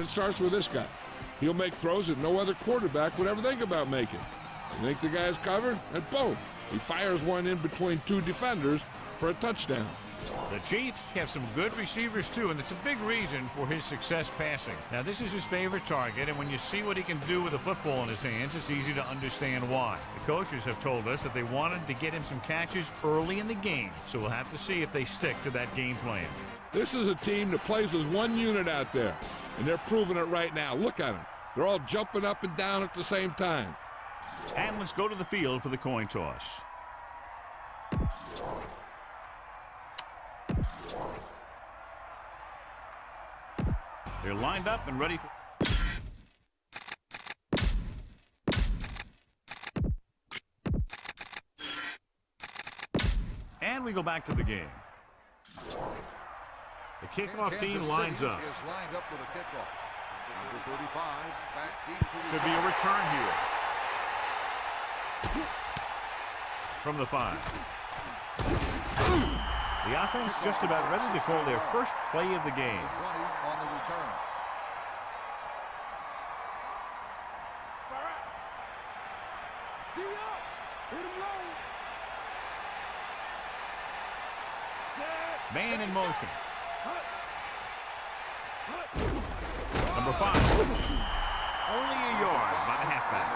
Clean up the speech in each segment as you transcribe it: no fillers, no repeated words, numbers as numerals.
it starts with this guy. He'll make throws that no other quarterback would ever think about making. You think the guy's covered, and boom, he fires one in between two defenders for a touchdown. The Chiefs have some good receivers too, and it's a big reason for his success passing. Now, this is his favorite target, and when you see what he can do with a football in his hands, it's easy to understand why. The coaches have told us that they wanted to get him some catches early in the game, so we'll have to see if they stick to that game plan. This is a team that plays as one unit out there, and they're proving it right now. Look at them. They're all jumping up and down at the same time. And let's go to the field for the coin toss. They're lined up and ready for... And we go back to the game. The kickoff team lines up. Is lined up for the kickoff. Number 35, back deep to Should be a return here. From the 5. The offense just about ready to call their first play of the game. 20 on the return. Man in motion. Number 5. Only a yard by the halfback.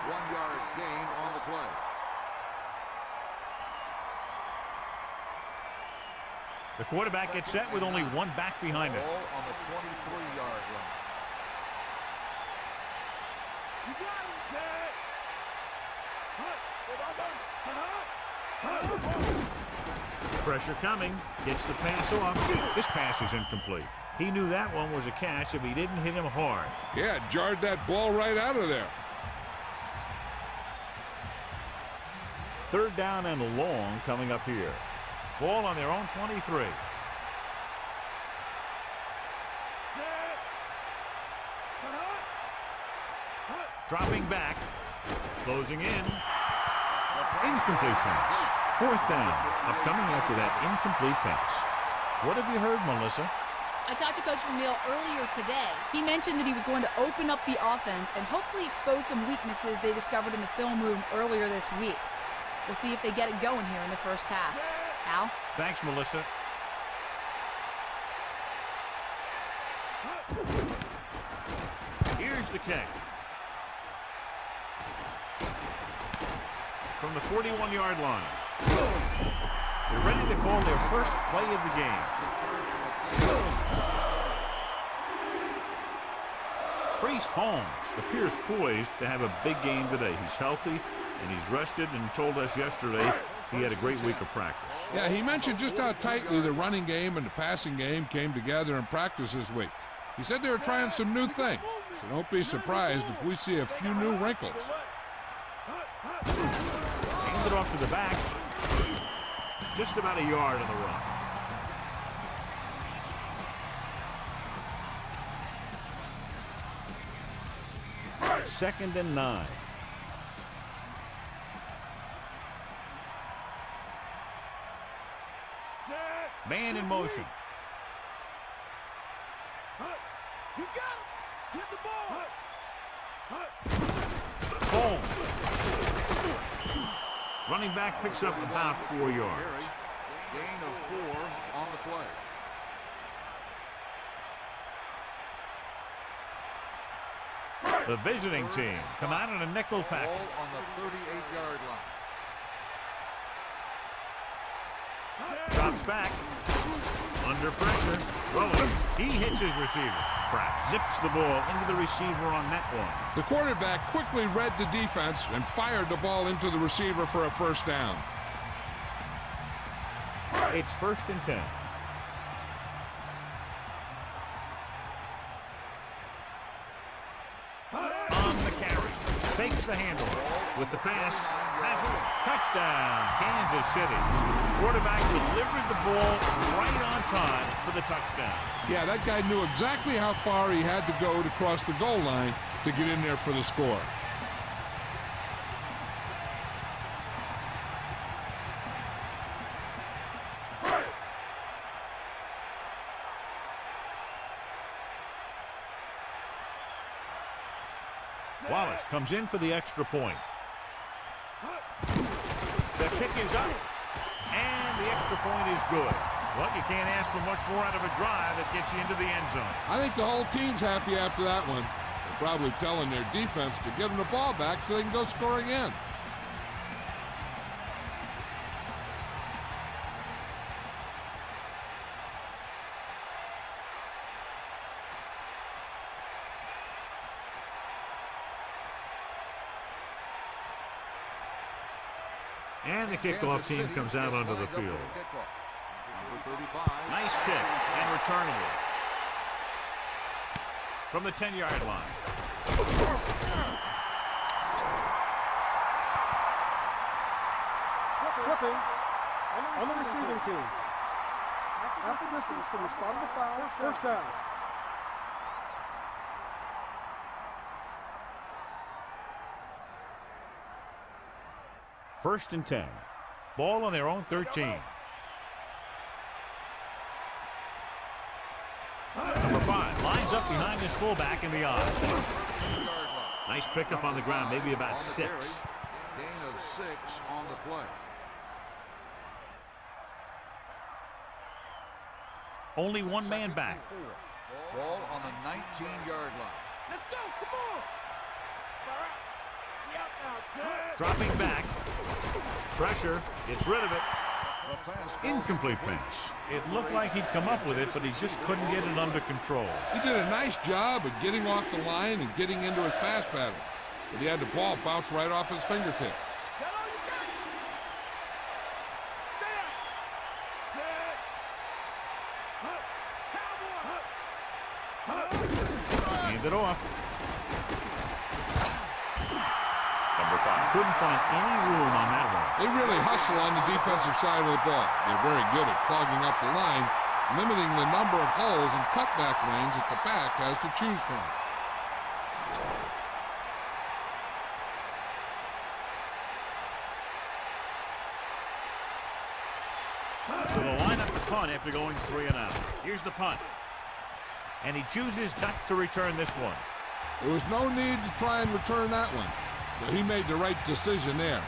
1-yard gain on the play. The quarterback gets set with only one back behind him. Ball on the 23-yard line. Pressure coming. Gets the pass off. This pass is incomplete. He knew that one was a catch if he didn't hit him hard. Yeah, jarred that ball right out of there. 3rd down and long coming up here. Ball on their own 23. Dropping back. Closing in. Incomplete pass. 4th down. Upcoming after that incomplete pass. What have you heard, Melissa? I talked to Coach Vermeil earlier today. He mentioned that he was going to open up the offense and hopefully expose some weaknesses they discovered in the film room earlier this week. We'll see if they get it going here in the first half. Al? Thanks, Melissa. Here's the kick. From the 41-yard line. They're ready to call their first play of the game. Priest Holmes appears poised to have a big game today. He's healthy and he's rested, and told us yesterday he had a great week of practice. Yeah, he mentioned just how tightly the running game and the passing game came together in practice this week. He said they were trying some new things, so don't be surprised if we see a few new wrinkles. Hand it off to the back. Just about a yard on the run. Second and 9. Man in motion. You got him. Get the ball. Home. Running back picks up about 4 yards. Gain of 4 on the play. The visiting team come out in a nickel package. Ball on the 38-yard line. Drops back. Under pressure. Throwing. He hits his receiver. Pratt zips the ball into the receiver on that one. The quarterback quickly read the defense and fired the ball into the receiver for a first down. It's 1st and 10. On the carry. Fakes the handle. With the pass. Has it. Touchdown, Kansas City. Quarterback delivered the ball right on time for the touchdown. Yeah, that guy knew exactly how far he had to go to cross the goal line to get in there for the score. Wallace comes in for the extra point. The kick is up, and the extra point is good. Well, you can't ask for much more out of a drive that gets you into the end zone. I think the whole team's happy after that one. They're probably telling their defense to give them the ball back so they can go score again. And the kickoff team comes out onto the field. Nice kick and returnable from the 10-yard line. Flipping on the receiving team. Half the distance from the spot of the foul. First down. First and 10. Ball on their own 13. Number 5 lines up behind his fullback in the eye. Nice pickup on the ground, maybe about 6. Gain of 6 on the play. Only one man back. Ball on the 19-yard line. Let's go. Come on. Dropping back. Pressure. Gets rid of it. Incomplete pass. It looked like he'd come up with it, but he just couldn't get it under control. He did a nice job of getting off the line and getting into his pass pattern. But he had the ball bounce right off his fingertip. Hand it off. Number 5 couldn't find any room on that one. They really hustle on the defensive side of the ball. They're very good at clogging up the line, limiting the number of holes and cutback lanes that the back has to choose from. So they'll line up the punt after going 3 and out. Here's the punt. And he chooses not to return this one. There was no need to try and return that one. So he made the right decision there.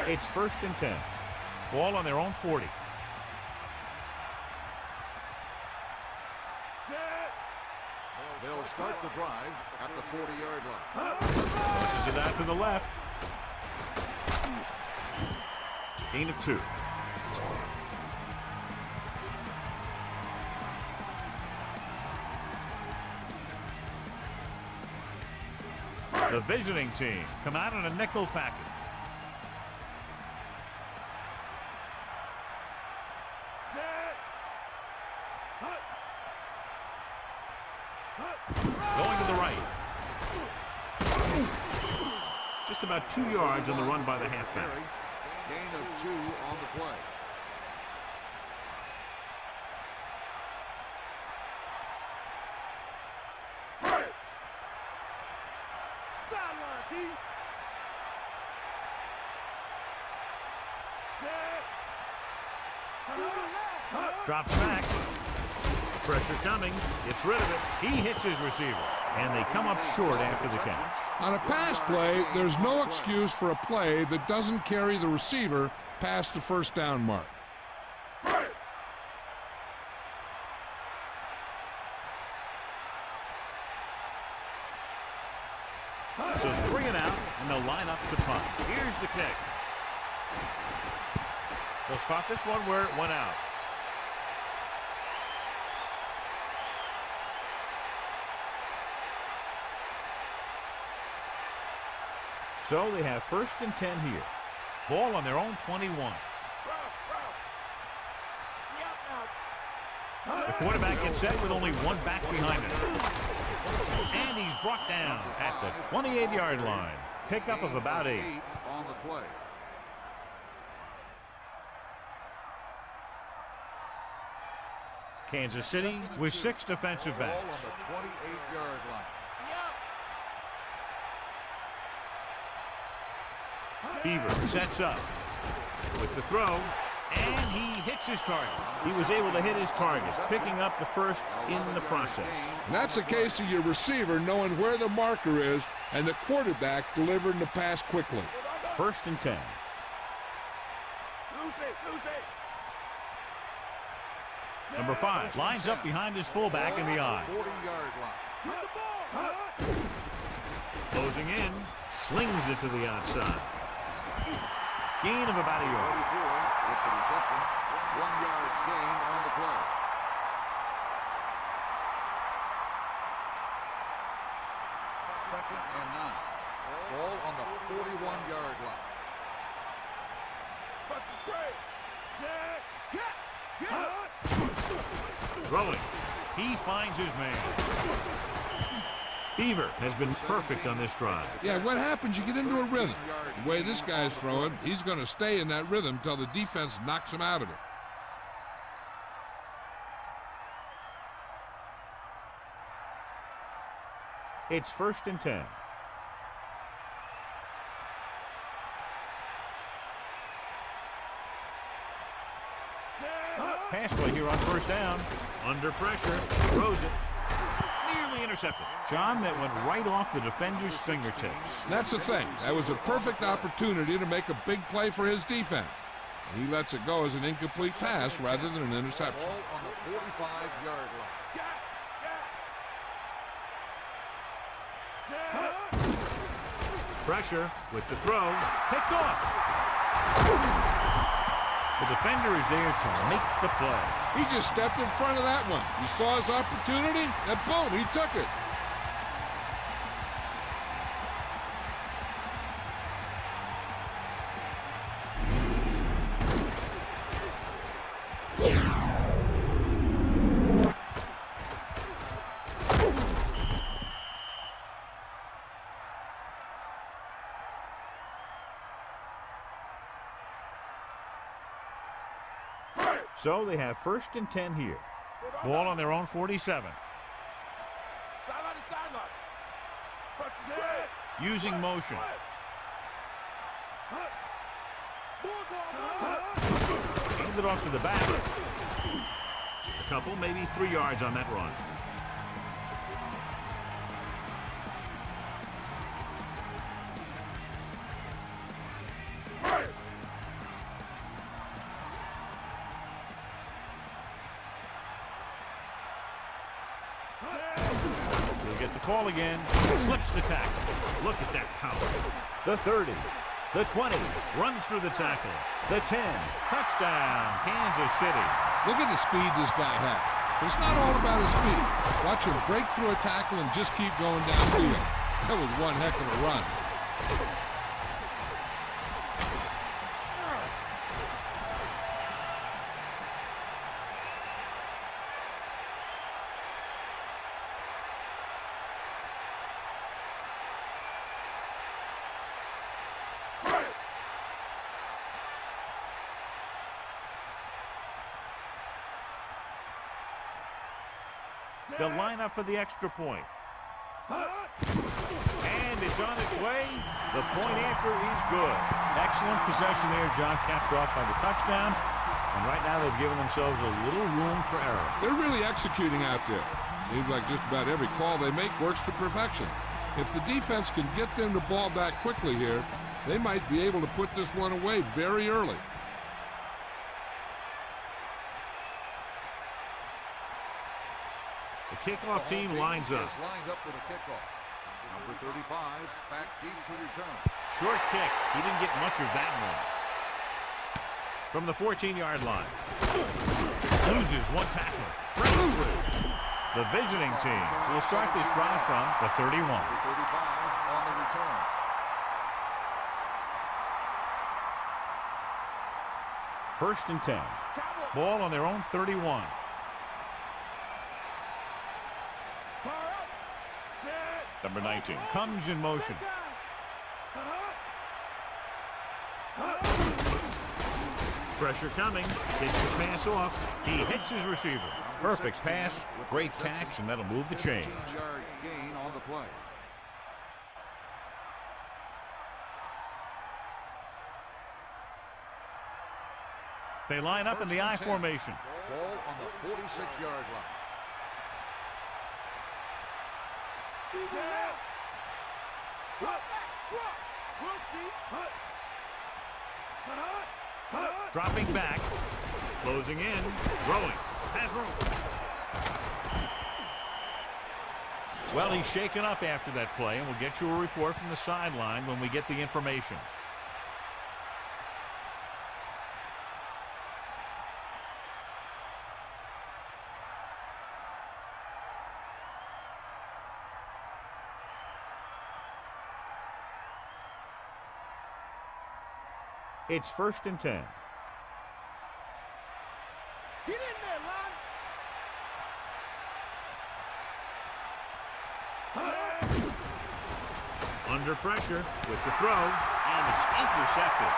It's first and 10. Ball on their own 40. They'll start the drive at the 40-yard line. Tosses it out to the left. Gain of 2. The visiting team come out in a nickel package. Going to the right. Just about 2 yards on the run by the halfback. Gain of 2 on the play. Drops back. Pressure coming. Gets rid of it. He hits his receiver. And they come up short after the catch. On a pass play, there's no excuse for a play that doesn't carry the receiver past the first down mark. So 3 and out, and they'll line up to punt. Here's the kick. They'll spot this one where it went out. So they have first and 10 here. Ball on their own 21. The quarterback gets set with only one back behind him. And he's brought down at the 28-yard line. Pickup of about 8. On the play. Kansas City with 6 defensive Ball backs. on the 28-yard line. Beaver sets up with the throw, And he hits his target. He was able to hit his target, picking up the first in the process. And that's a case of your receiver knowing where the marker is and the quarterback delivering the pass quickly. 1st and 10. Number 5 lines up behind his fullback in the I. 40-yard line. Closing in, slings it to the outside. Gain of about a yard. 44 with the reception. 1-yard gain on the play. Second and 9. Ball on the 41-yard line. Throwing. He finds his man. Beaver has been perfect on this drive. Yeah, what happens? You get into a rhythm. The way this guy's throwing, he's going to stay in that rhythm until the defense knocks him out of it. It's 1st and 10. Pass play here on 1st down. Under pressure, throws it. Nearly intercepted. John, that went right off the defender's fingertips. That's the thing. That was a perfect opportunity to make a big play for his defense. And he lets it go as an incomplete pass rather than an interception. Ball on the 45-yard line. Pressure with the throw. Picked off. The defender is there to make the play. He just stepped in front of that one. He saw his opportunity, and boom, he took it. So they have 1st and 10 here. Ball on their own 47. Using motion. Hand it off to the back. A couple, maybe 3 yards on that run. Call again, slips the tackle. Look at that power. The 30, the 20, runs through the tackle. The 10, touchdown, Kansas City. Look at the speed this guy has. But it's not all about his speed. Watch him break through a tackle and just keep going downfield. That was one heck of a run. They'll line up for the extra point. And it's on its way. The point after is good. Excellent possession there, John, capped off by the touchdown. And right now they've given themselves a little room for error. They're really executing out there. Seems like just about every call they make works to perfection. If the defense can get them the ball back quickly here, they might be able to put this one away very early. The kickoff team lines up. Is lined up for the kickoff. Number 35 back deep to return. Short kick. He didn't get much of that one. From the 14-yard line. Loses one tackler. Breaks through. The visiting team will start this drive from the 31. Number 35 on the return. First and 10. Ball on their own 31. Number 19 comes in motion. Pressure coming. Gets the pass off. He hits his receiver. Perfect pass. Great catch, and that'll move the chains. 15-yard gain on the play. They line up in the I formation. Ball on the 46-yard line. Dropping back, closing in, throwing, has room. Well, he's shaken up after that play, and we'll get you a report from the sideline when we get the information. It's 1st and 10. Get in there, Lon. Under pressure with the throw, and it's intercepted.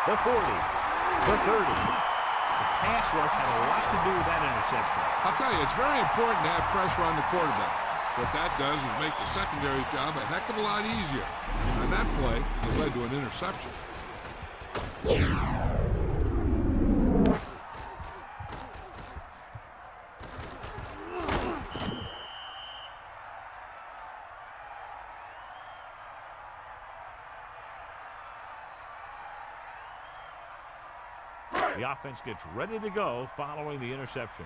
The 40, the 30. The pass rush had a lot to do with that interception. I'll tell you, it's very important to have pressure on the quarterback. What that does is make the secondary's job a heck of a lot easier. And on that play, it led to an interception. The offense gets ready to go following the interception.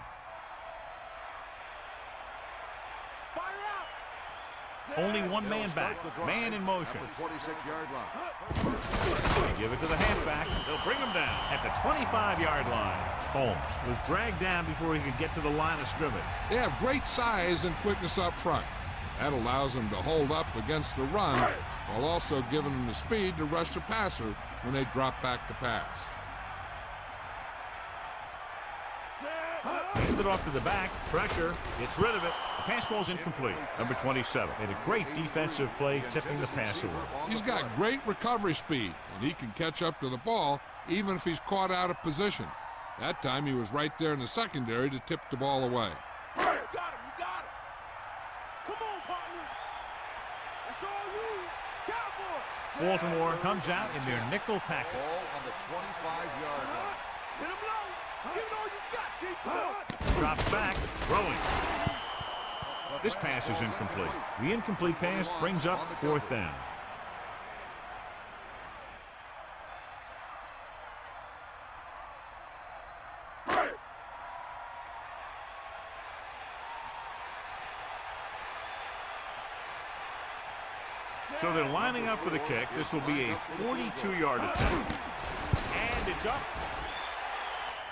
Only one man back. Man in motion. At the 26-yard line. They give it to the halfback. They'll bring him down at the 25-yard line. Holmes was dragged down before he could get to the line of scrimmage. They have great size and quickness up front. That allows them to hold up against the run while also giving them the speed to rush the passer when they drop back to pass. Hand it off to the back. Pressure. Gets rid of it. The pass falls incomplete. Number 27 made a great defensive play, tipping the pass away. He's got great recovery speed, and he can catch up to the ball even if he's caught out of position. That time he was right there in the secondary to tip the ball away. You got him, you got him. Come on, partner. That's all you. Cowboy. Baltimore comes out in their nickel package. Ball on the 25-yard line. Hit him low. Give it all you got, deep. Drops back, throwing. This pass is incomplete. The incomplete pass brings up 4th down. So they're lining up for the kick. This will be a 42-yard attempt. And it's up.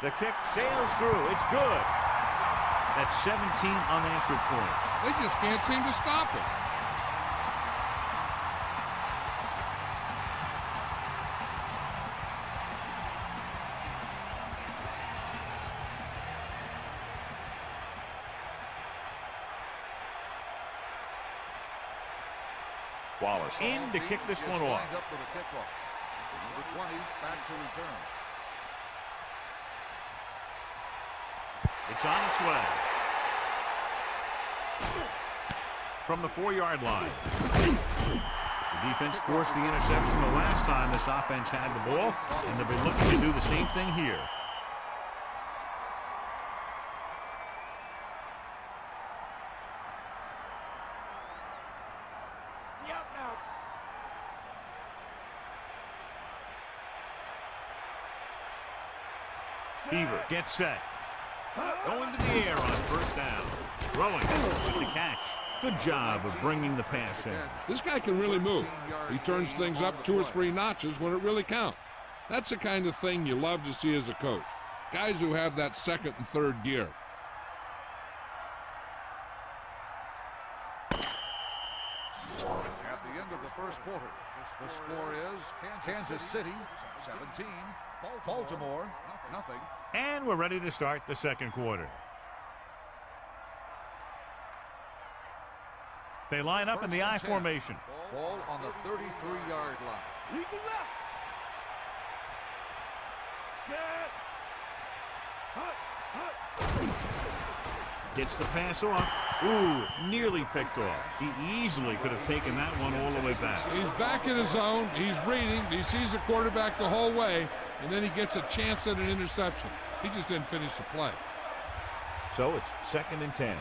The kick sails through. It's good. That's 17 unanswered points. They just can't seem to stop it. Wallace in to kick this one off. Up for the kickoff. Number 20 back to return. It's on its way. From the 4-yard line. The defense forced the interception the last time this offense had the ball, and they'll be looking to do the same thing here. Beaver gets set. Going to the air on 1st down. Throwing with the catch. Good job of bringing the pass in. This guy can really move. He turns things up 2 or 3 notches when it really counts. That's the kind of thing you love to see as a coach. Guys who have that 2nd and 3rd gear. At the end of the first quarter, the score is Kansas City 17, Baltimore nothing. And we're ready to start the second quarter. They line up in the I formation. Ball on the 33-yard line. Lead the left. Set. Hut. Gets the pass off. Ooh, nearly picked off. He easily could have taken that one all the way back. He's back in his zone. He's reading. He sees the quarterback the whole way, and then he gets a chance at an interception. He just didn't finish the play. So it's 2nd and 10.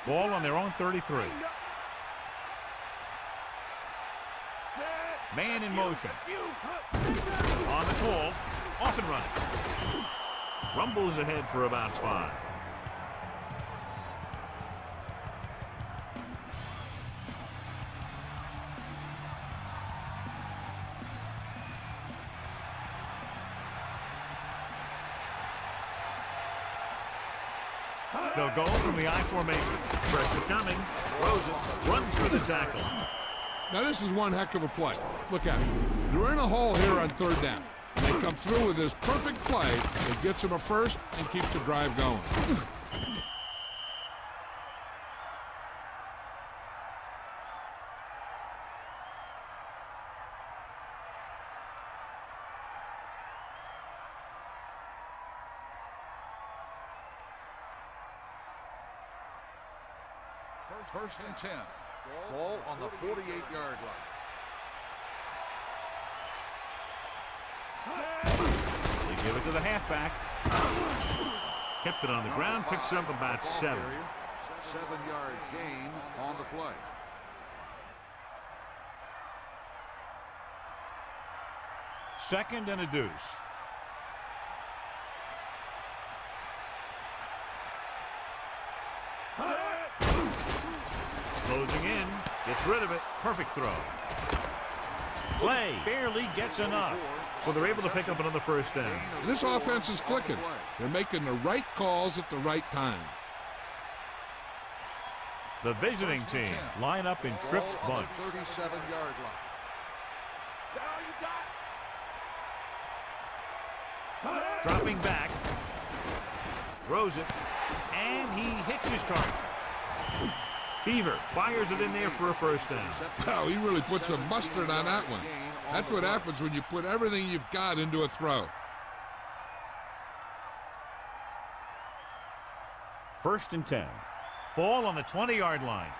Ball on their own 33. Man in motion. On the call. Off and running. Rumbles ahead for about 5. They'll go from the I formation. Pressure coming. Throws it. Runs for the tackle. Now this is one heck of a play. Look at it. They're in a hole here on 3rd down. And they come through with this perfect play that gets them a first and keeps the drive going. First and 10. Ball on the 48-yard line. They give it to the halfback. Kept it on the ground. Picks up about 7. 7-yard gain on the play. Second and a deuce. Closing in. Gets rid of it. Perfect throw. Play barely gets enough. So they're able to pick up another first down. And this offense is clicking. They're making the right calls at the right time. The visiting team line up in trips bunch. 37-yard line. Dropping back. Throws it. And he hits his target. Beaver fires it in there for a first down. Oh, he really put some mustard on that one. That's what happens when you put everything you've got into a throw. First and 10. Ball on the 20-yard line.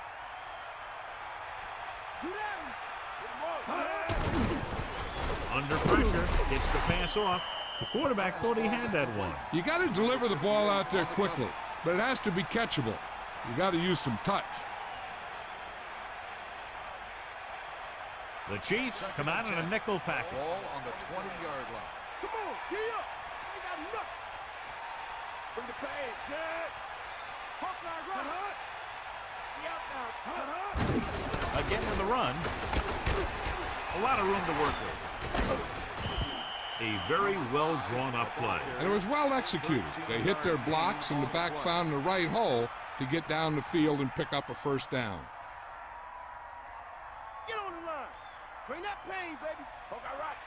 Under pressure. Gets the pass off. The quarterback thought he had that one. You got to deliver the ball out there quickly, but it has to be catchable. You got to use some touch. The Chiefs come out in a nickel package. Ball on the 20-yard line. Come on, gee up. They got nothing. Bring the pass, set. Hawkeye, run. Again in the run. A lot of room to work with. A very well drawn up play. And it was well executed. They hit their blocks and the back found the right hole to get down the field and pick up a first down. Get on the line. Bring that pain, baby. Hawkeye, right.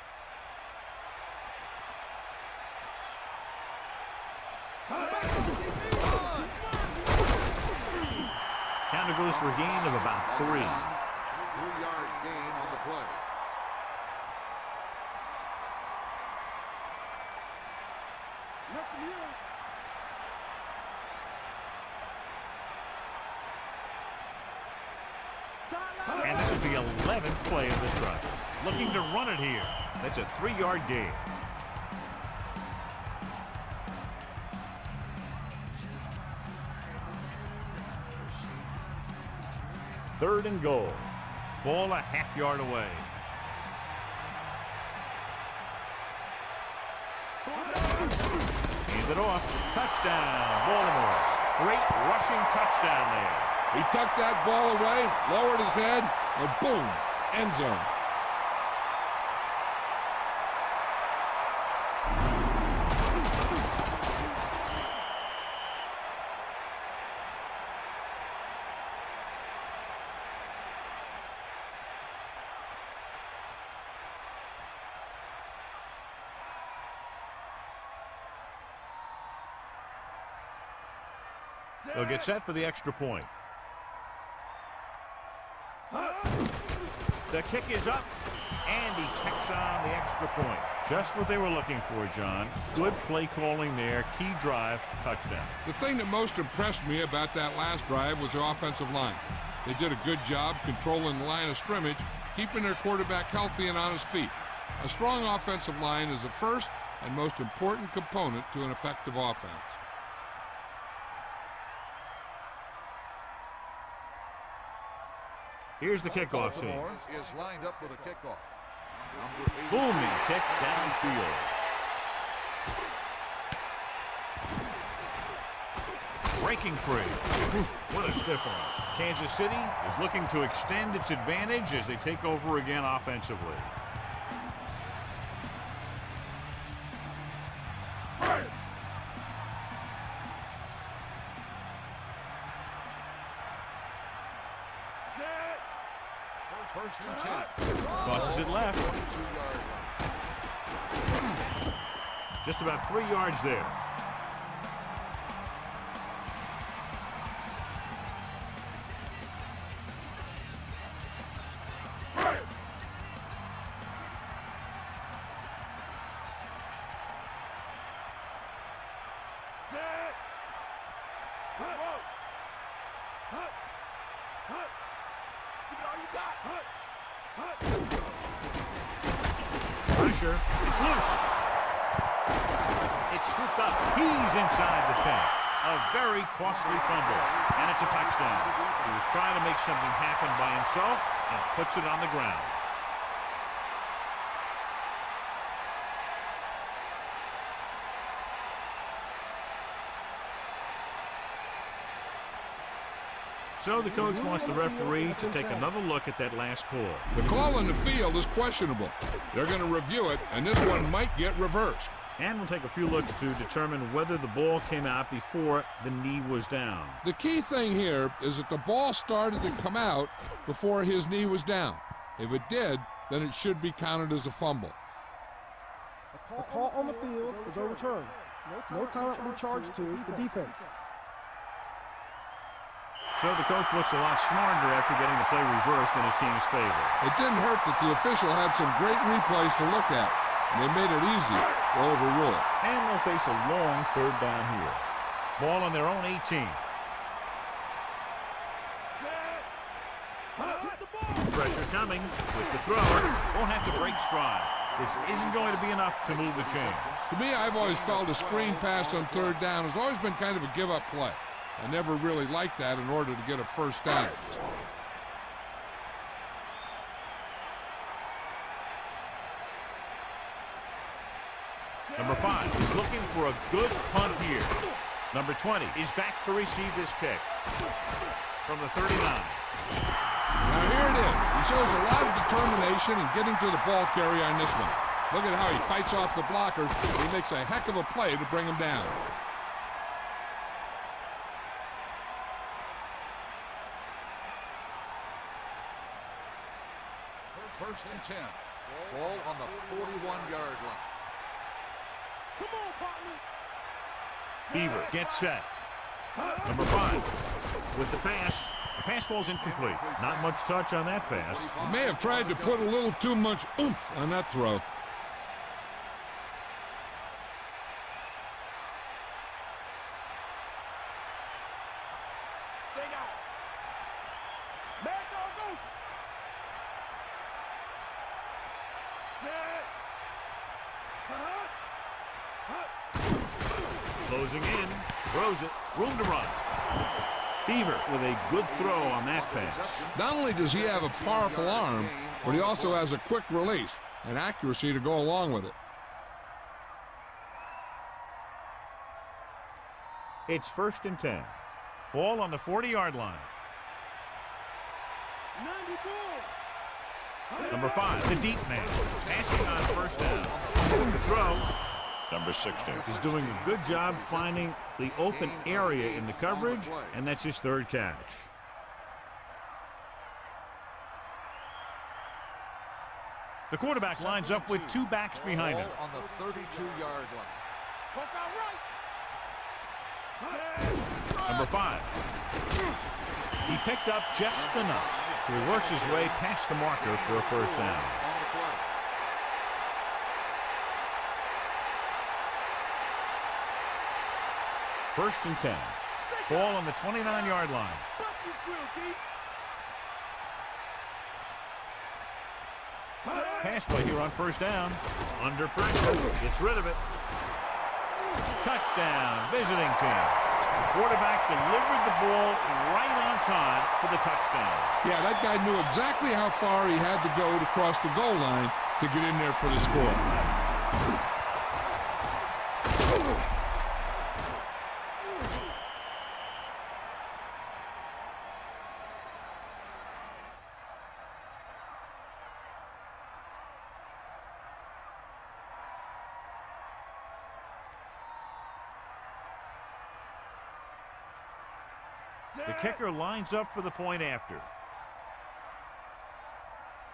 Counter goes for a gain of about 3. 3-yard gain on the play. Nothing here. And this is the 11th play of this drive. Looking to run it here. That's a 3-yard gain. Third and goal. Ball a half-yard away. Hands it off. Touchdown, Baltimore. Great rushing touchdown there. He tucked that ball away, lowered his head, and boom, end zone. They'll get set for the extra point. The kick is up, and he tacks on the extra point. Just what they were looking for, John. Good play calling there. Key drive, touchdown. The thing that most impressed me about that last drive was the offensive line. They did a good job controlling the line of scrimmage, keeping their quarterback healthy and on his feet. A strong offensive line is the first and most important component to an effective offense. Here's the kickoff team. Baltimore is lined up for the kickoff. Booming kick downfield. Breaking free. What a stiff one. Kansas City is looking to extend its advantage as they take over again offensively. First and 10. Tosses it left. 22-yard line. Just about 3 yards there. Pressure. It's loose. It's scooped up. He's inside the 10. A very costly fumble. And it's a touchdown. He was trying to make something happen by himself and puts it on the ground. So the coach wants the referee to take another look at that last call. The call on the field is questionable. They're going to review it, and this one might get reversed. And we'll take a few looks to determine whether the ball came out before the knee was down. The key thing here is that the ball started to come out before his knee was down. If it did, then it should be counted as a fumble. The call on the field is overturned. No time will be charged to the defense. So the coach looks a lot smarter after getting the play reversed in his team's favor. It didn't hurt that the official had some great replays to look at, and they made it easy to overrule it. And they'll face a long third down here. Ball on their own 18. Pressure coming with the throw. Won't have to break stride. This isn't going to be enough to move the chains. To me, I've always felt a screen pass on third down has always been kind of a give-up play. I never really liked that in order to get a first down. Number 5 is looking for a good punt here. Number 20 is back to receive this kick from the 39. Now here it is. He shows a lot of determination in getting to the ball carrier on this one. Look at how he fights off the blockers. He makes a heck of a play to bring him down. First and 10. Ball on the 41-yard line. Come on, partner. Beaver gets set. Number 5 with the pass. The pass falls incomplete. Not much touch on that pass. He may have tried to put a little too much oomph on that throw. Stay out. Man, don't go. Closing in, throws it, room to run. Beaver with a good throw on that pass. Not only does he have a powerful arm, but he also has a quick release and accuracy to go along with it. It's first and 10. Ball on the 40-yard line. Number 5, the deep man, passing on first down. The throw. Number 16 is doing a good job finding the open area in the coverage, and that's his third catch. The quarterback lines up with 2 backs behind him. On the 32-yard line. Number 5. He picked up just enough, so he works his way past the marker for a first down. First and 10. Ball on the 29-yard line. Bust this grill, D. Pass play here on first down. Under pressure. Gets rid of it. Touchdown, visiting team. The quarterback delivered the ball right on time for the touchdown. Yeah, that guy knew exactly how far he had to go to cross the goal line to get in there for the score. The kicker lines up for the point after.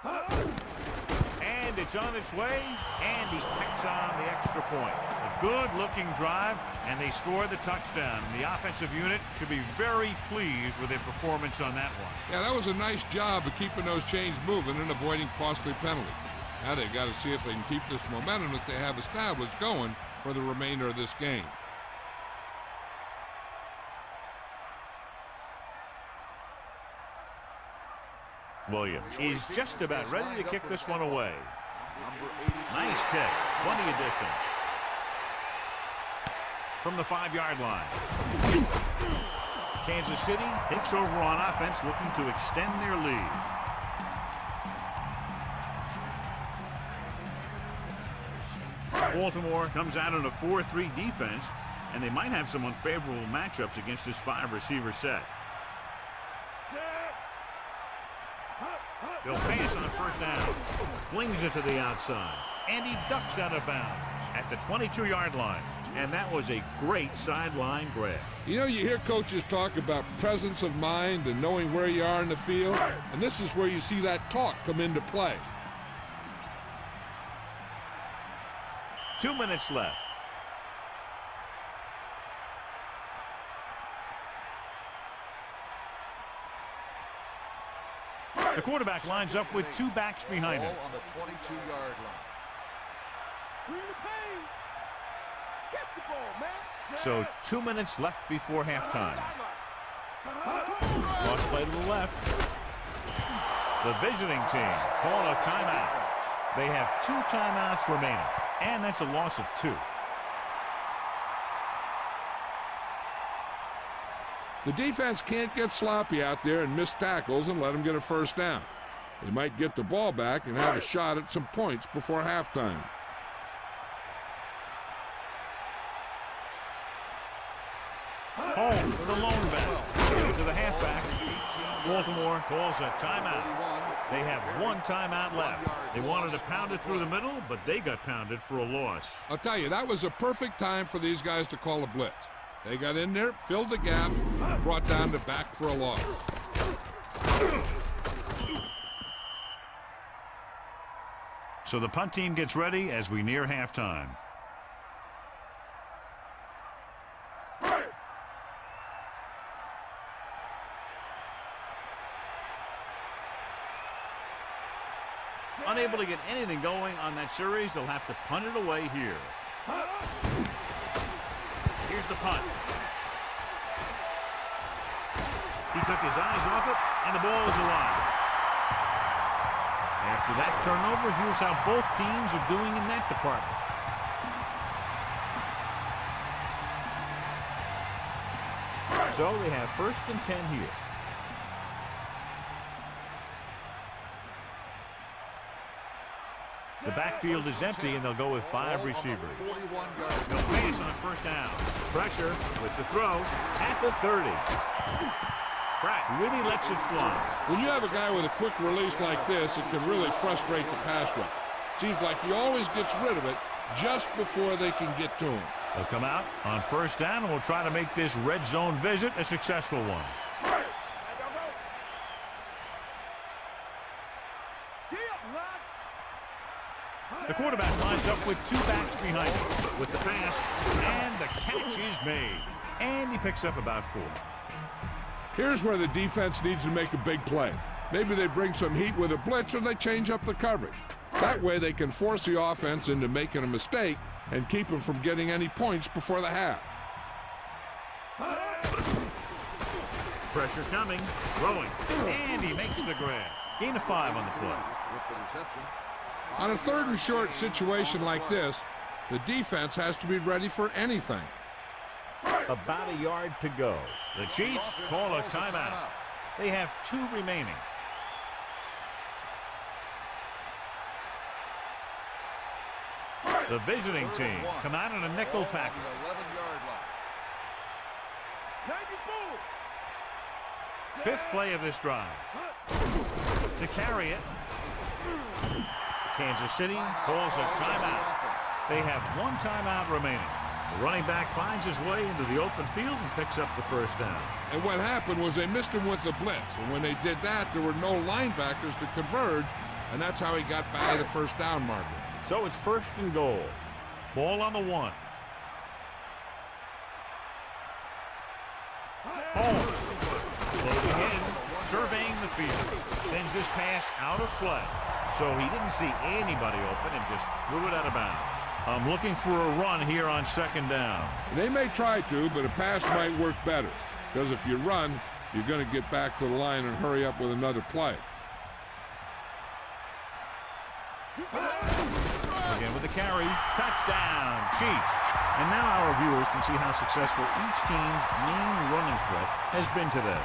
And it's on its way, and he tacks on the extra point. A good-looking drive, and they score the touchdown. And the offensive unit should be very pleased with their performance on that one. Yeah, that was a nice job of keeping those chains moving and avoiding costly penalties. Now they've got to see if they can keep this momentum that they have established going for the remainder of this game. Williams is just about ready to kick this one away. Nice kick, plenty of distance. From the 5-yard line. Kansas City takes over on offense, looking to extend their lead. Baltimore comes out in a 4-3 defense, and they might have some unfavorable matchups against this 5-receiver set. They'll pass on first down. Flings it to the outside. And he ducks out of bounds at the 22-yard line. And that was a great sideline grab. You know, you hear coaches talk about presence of mind and knowing where you are in the field. And this is where you see that talk come into play. 2 minutes left. The quarterback lines up with 2 backs behind him. On the 22-yard line. Bring the pain. Catch the ball, man. So 2 minutes left before halftime. Cross play to the left. The visiting team call a timeout. They have 2 timeouts remaining, and that's a loss of 2. The defense can't get sloppy out there and miss tackles and let them get a first down. They might get the ball back and have a shot at some points before halftime. Home for the lone back. Give it to the halfback. Baltimore calls a timeout. They have 1 timeout left. They wanted to pound it through the middle, but they got pounded for a loss. I'll tell you, that was a perfect time for these guys to call a blitz. They got in there, filled the gap, and brought down the back for a loss. So the punt team gets ready as we near halftime. Unable to get anything going on that series, they'll have to punt it away here. Here's the punt. He took his eyes off it, and the ball is alive. After that turnover, here's how both teams are doing in that department. So they have first and 10 here. The backfield is empty, and they'll go with 5 receivers. They'll pass on first down. Pressure with the throw at the 30. Pratt really lets it fly. When you have a guy with a quick release like this, it can really frustrate the pass rush. Seems like he always gets rid of it just before they can get to him. They'll come out on first down, and we'll try to make this red zone visit a successful one. The quarterback lines up with 2 backs behind him with the pass, and the catch is made. And he picks up about 4. Here's where the defense needs to make a big play. Maybe they bring some heat with a blitz or they change up the coverage. That way they can force the offense into making a mistake and keep them from getting any points before the half. Pressure coming, throwing, and he makes the grab. Gain of 5 on the play. With the reception. On a 3rd and short situation like this, the defense has to be ready for anything. About a yard to go. The Chiefs call a timeout. They have 2 remaining. The visiting team come out in a nickel package. 11-yard line. 5th play of this drive. To carry it, Kansas City calls a timeout. They have 1 timeout remaining. The running back finds his way into the open field and picks up the first down. And what happened was they missed him with the blitz. And when they did that, there were no linebackers to converge, and that's how he got by the first down marker. So it's 1st and goal. Ball on the 1. Holmes closing in, surveying the field. Sends this pass out of play. So he didn't see anybody open and just threw it out of bounds. I'm looking for a run here on 2nd down. They may try to, but a pass might work better. Because if you run, you're going to get back to the line and hurry up with another play. Again with the carry. Touchdown, Chiefs. And now our viewers can see how successful each team's main running threat has been today.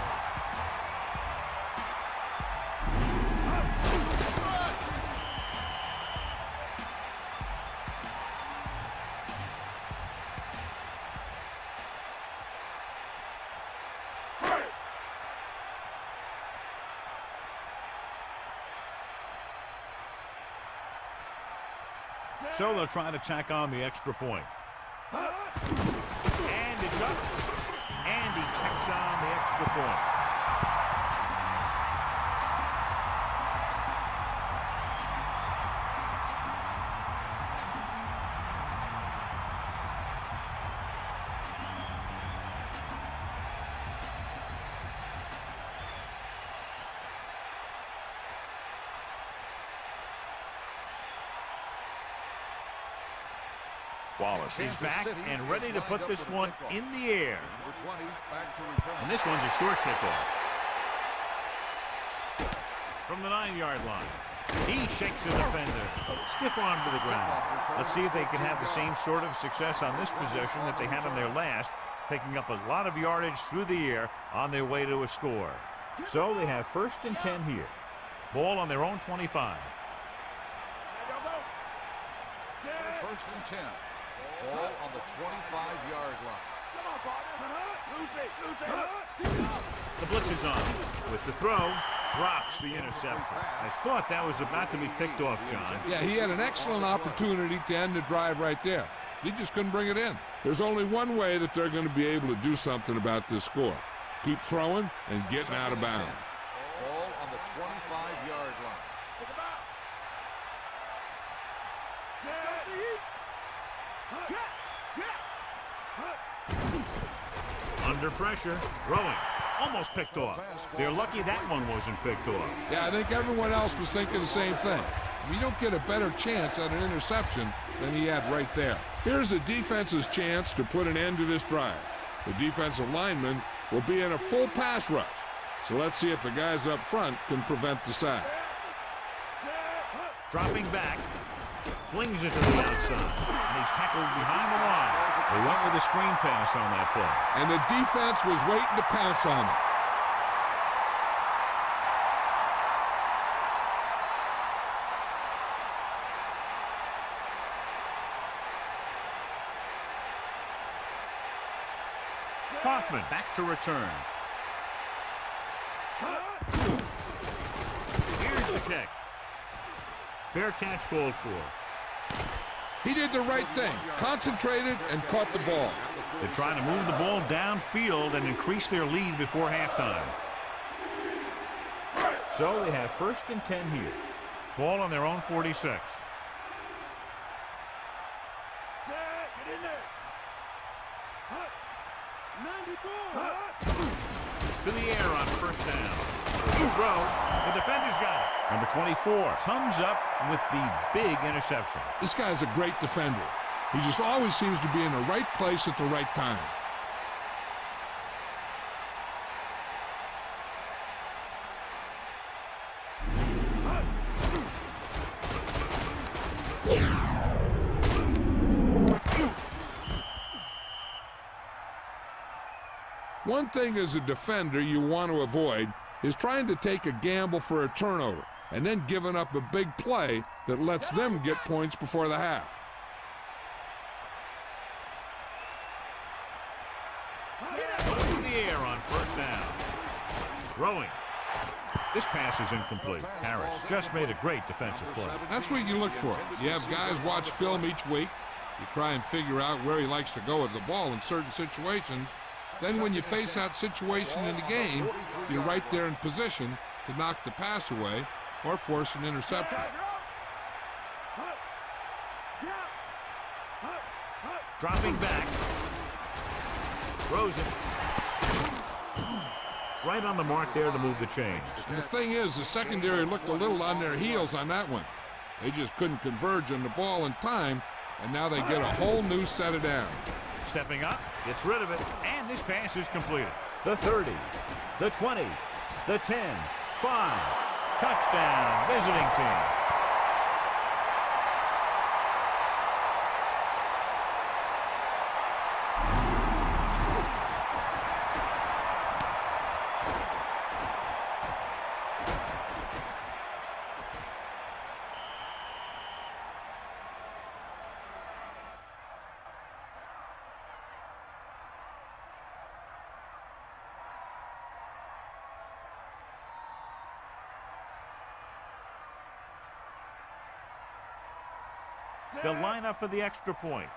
So they'll try to tack on the extra point. And it's up. And he tacks on the extra point. Wallace is back and ready to put this one in the air. And this one's a short kickoff. From the 9-yard line. He shakes the defender. Stiff arm to the ground. Let's see if they can have the same sort of success on this possession that they had on their last, picking up a lot of yardage through the air on their way to a score. So they have 1st and 10 here. Ball on their own 25. 1st and 10. Ball on the 25-yard line. The blitz is on. With the throw, drops the interception. I thought that was about to be picked off, John. Yeah, he had an excellent opportunity to end the drive right there. He just couldn't bring it in. There's only one way that they're going to be able to do something about this score. Keep throwing and getting out of bounds. Ball on the 25-yard line. Under pressure, throwing, almost picked off. They're lucky that one wasn't picked off. Yeah, I think everyone else was thinking the same thing. We don't get a better chance at an interception than he had right there. Here's the defense's chance to put an end to this drive. The defensive lineman will be in a full pass rush. So let's see if the guys up front can prevent the sack. Dropping back, flings it to the outside, and he's tackled behind the line. They went with a screen pass on that play. And the defense was waiting to pounce on it. Kaufman back to return. Here's the kick. Fair catch called for. He did the right thing, concentrated and caught the ball. They're trying to move the ball downfield and increase their lead before halftime. So they have 1st and 10 here. Ball on their own 46. Get in there. 94. To the air on 1st down. The throw, the defender's got it. Number 24 comes up with the big interception. This guy's a great defender. He just always seems to be in the right place at the right time. One thing as a defender you want to avoid is trying to take a gamble for a turnover and then giving up a big play that lets them get points before the half. In the air on first down. Throwing. This pass is incomplete. Harris just made a great defensive play. That's what you look for. You have guys watch film each week. You try and figure out where he likes to go with the ball in certain situations. Then when you face that situation in the game, you're right there in position to knock the pass away or force an interception. Dropping back. Throws it. Right on the mark there to move the chains. And the thing is, the secondary looked a little on their heels on that one. They just couldn't converge on the ball in time, and now they get a whole new set of downs. Stepping up, gets rid of it, and this pass is completed. The 30, the 20, the 10, 5. Touchdown, visiting team. The lineup for the extra point.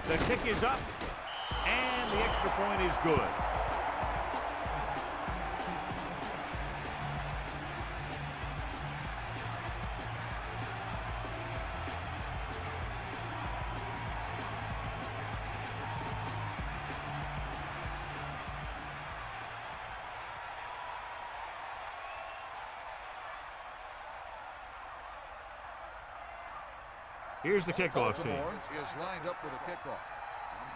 The kick is up, and the extra point is good. Here's the kickoff team. Baltimore is lined up for the kickoff.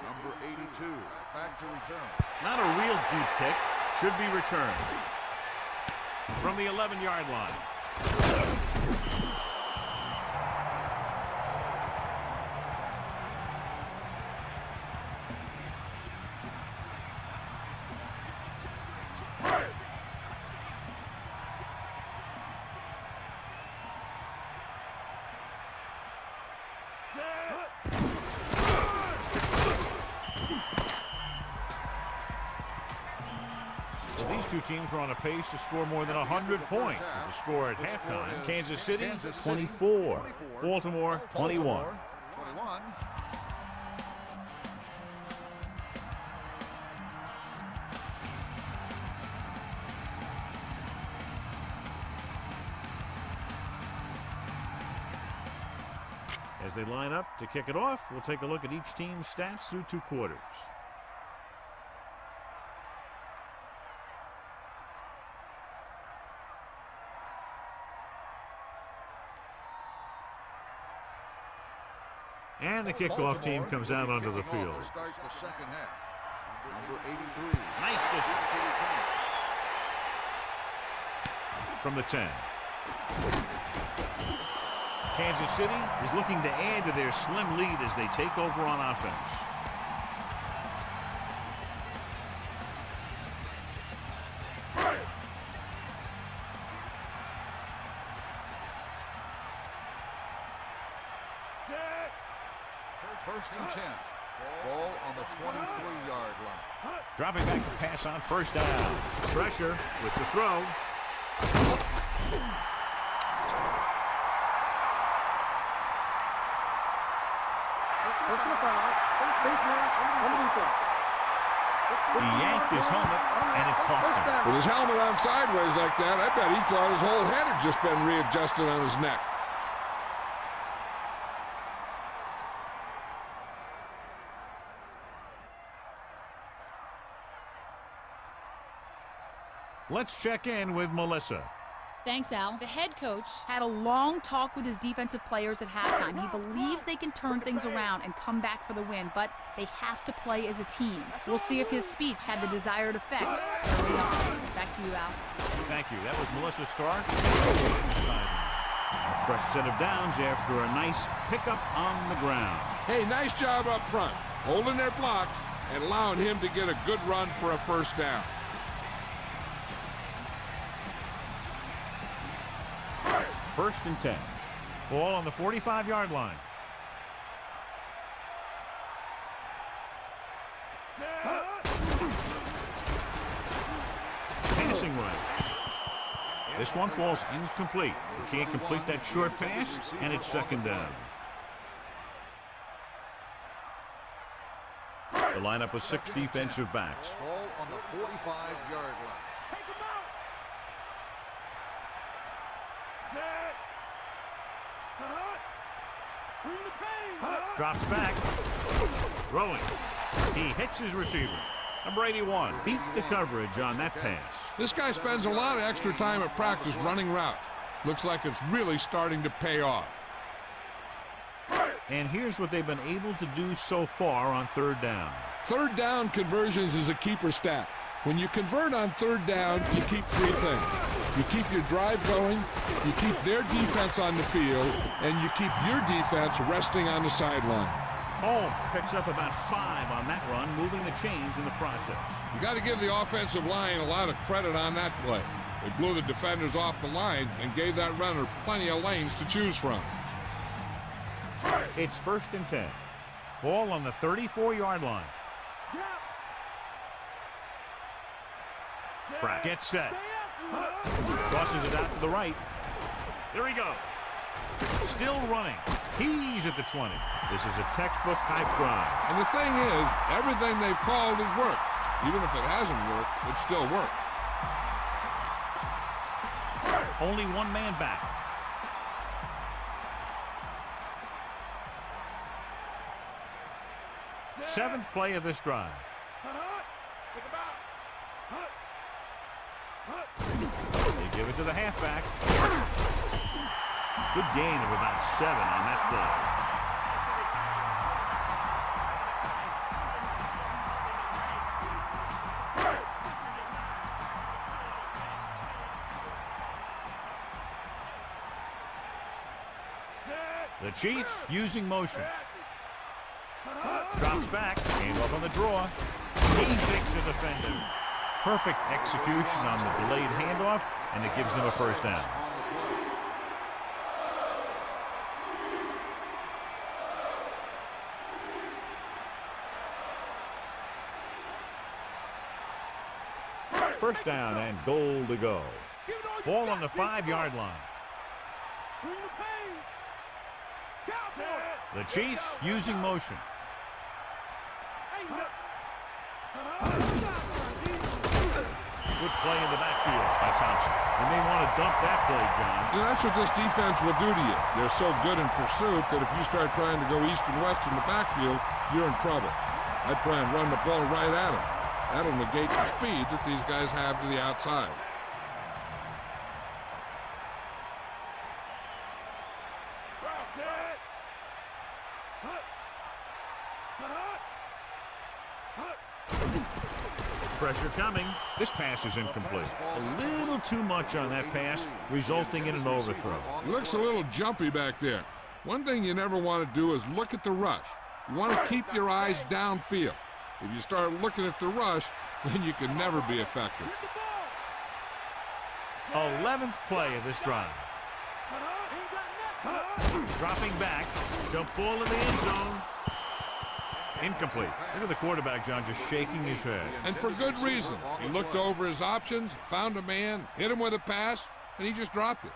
Number 82, back to return. Not a real deep kick. Should be returned. From the 11-yard line. These two teams are on a pace to score more than 100 points. With the score at halftime, Kansas City 24, Baltimore 21. As they line up to kick it off, we'll take a look at each team's stats through 2 quarters. And the kickoff team comes out onto the field. Start the second half. Number 83. Nice distance. From the 10. Kansas City is looking to add to their slim lead as they take over on offense. First and 10. Ball on the 23-yard line. Dropping back to pass on first down. Pressure with the throw. Personal foul. Face mask on the defense. He yanked his helmet, and it cost him. With his helmet on sideways like that, I bet he thought his whole head had just been readjusted on his neck. Let's check in with Melissa. Thanks, Al. The head coach had a long talk with his defensive players at halftime. He believes they can turn things around and come back for the win, but they have to play as a team. We'll see if his speech had the desired effect early on. Back to you, Al. Thank you. That was Melissa Stark. A fresh set of downs after a nice pickup on the ground. Hey, nice job up front, holding their block and allowing him to get a good run for a first down. First and 10. Ball on the 45-yard line. Passing run. This one falls incomplete. He can't complete that short pass, and it's second down. The lineup of 6 defensive backs. Ball on the 45-yard line. Take him out. Set. Bring the pain. Drops back. Throwing. He hits his receiver. Number 81 beat the coverage on that pass. This guy spends a lot of extra time at practice running routes. Looks like it's really starting to pay off. And here's what they've been able to do so far on third down. Third down conversions is a keeper stat. When you convert on third down, you keep 3 things. You keep your drive going, you keep their defense on the field, and you keep your defense resting on the sideline. Holmes picks up about 5 on that run, moving the chains in the process. You got to give the offensive line a lot of credit on that play. They blew the defenders off the line and gave that runner plenty of lanes to choose from. It's first and 10. Ball on the 34-yard line. Pratt gets set. Tosses it out to the right. There he goes. Still running. He's at the 20. This is a textbook type drive. And the thing is, everything they've called has worked. Even if it hasn't worked, it still worked. Only one man back. Seventh play of this drive. They give it to the halfback. Good gain of about 7 on that play. The Chiefs using motion. Drops back. Came up on the draw. He takes a defender. Perfect execution on the delayed handoff, and it gives them a first down. First down and goal to go. Ball on the 5-yard line. The Chiefs using motion. Good play in the backfield by Thompson. And they want to dump that play, John. Yeah, that's what this defense will do to you. They're so good in pursuit that if you start trying to go east and west in the backfield, you're in trouble. I'd try and run the ball right at them. That'll negate the speed that these guys have to the outside. Pressure coming. This pass is incomplete. A little too much on that pass, resulting in an overthrow. It looks a little jumpy back there. One thing you never want to do is look at the rush. You want to keep your eyes downfield. If you start looking at the rush, then you can never be effective. 11th play of this drive. Dropping back. Jump ball in the end zone. Incomplete. Look at the quarterback, John, just shaking his head. And for good reason. He looked over his options, found a man, hit him with a pass, and he just dropped it.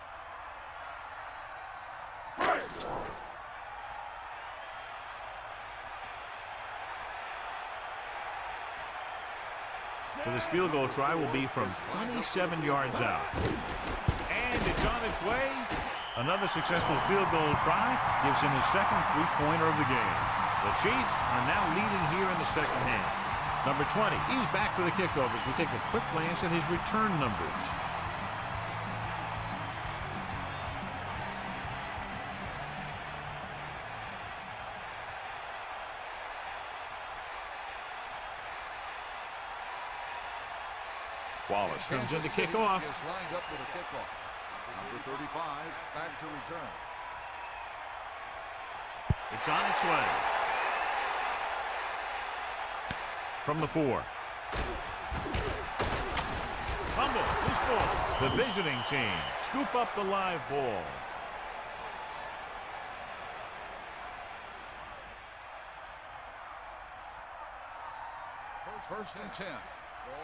So this field goal try will be from 27 yards out. And it's on its way. Another successful field goal try gives him his second three-pointer of the game. The Chiefs are now leading here in the second half. Number 20, he's back for the kickoff as we take a quick glance at his return numbers. Wallace comes in to kick off. Is lined up for the kickoff. Number 35 back to return. It's on its way. from the 4. Fumble, loose ball. The visiting team scoop up the live ball. First and 10.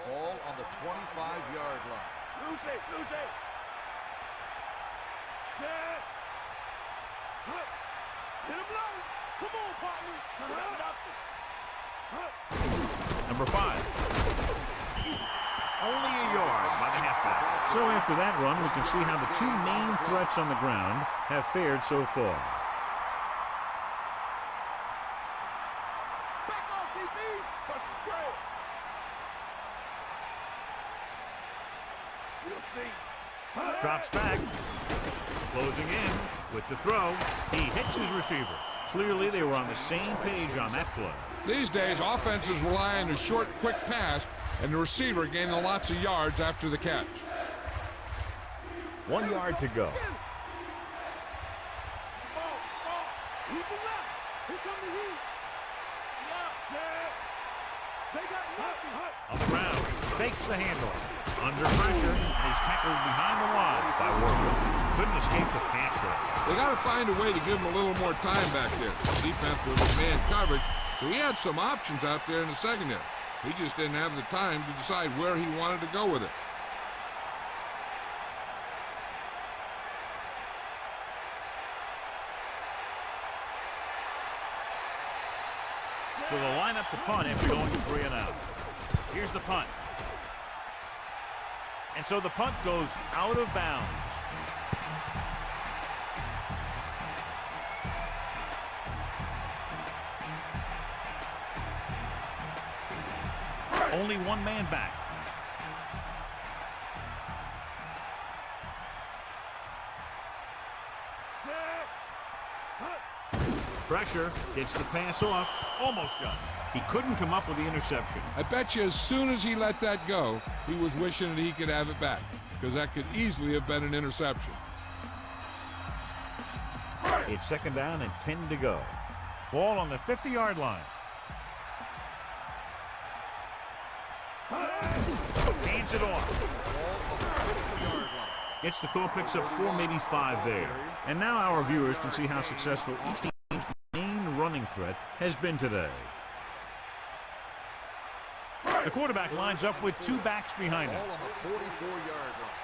Ball on the 25-yard line. Loose it, loose it. Set. Hut. Hit him low. Come on, partner. Number 5. Only a yard by the halfback. So after that run, we can see how the two main threats on the ground have fared so far. Back off, DB. Bust the square. We'll see. Drops back. Closing in with the throw. He hits his receiver. Clearly, they were on the same page on that play. These days, offenses rely on a short, quick pass, and the receiver gaining lots of yards after the catch. 1 yard to go. Ball. Lead the left. Here come the heat. Set. They got nothing. On the ground. Fakes the handoff. Under pressure. And he's tackled behind the line by Warfield. Couldn't escape the pass rush. They got to find a way to give him a little more time back there. The defense was in man coverage, so he had some options out there in the secondary. He just didn't have the time to decide where he wanted to go with it. So they'll line up the punt after going 3 and out. Here's the punt. And so the punt goes out of bounds. Only one man back. Pressure, gets the pass off, almost got it. He couldn't come up with the interception. I bet you as soon as he let that go, he was wishing that he could have it back, because that could easily have been an interception. It's 2nd down and 10 to go. Ball on the 50-yard line. Hands it off. Gets the call, picks up 4, maybe 5 there. And now our viewers can see how successful each team's main running threat has been today. The quarterback lines up with 2 backs behind him. Ball on the 44-yard line.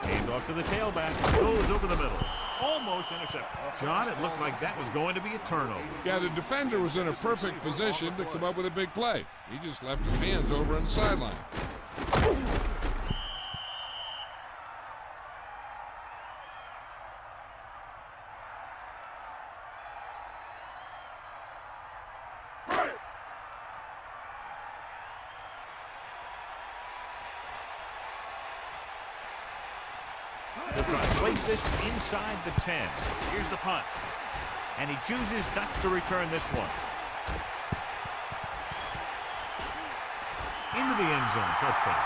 Hand off to the tailback. Goes over the middle. Almost intercepted. John, it looked like that was going to be a turnover. Yeah, the defender was in a perfect position to come up with a big play. He just left his hands over on the sideline. They'll try to place this inside the 10. Here's the punt. And he chooses not to return this one. Into the end zone. Touchdown.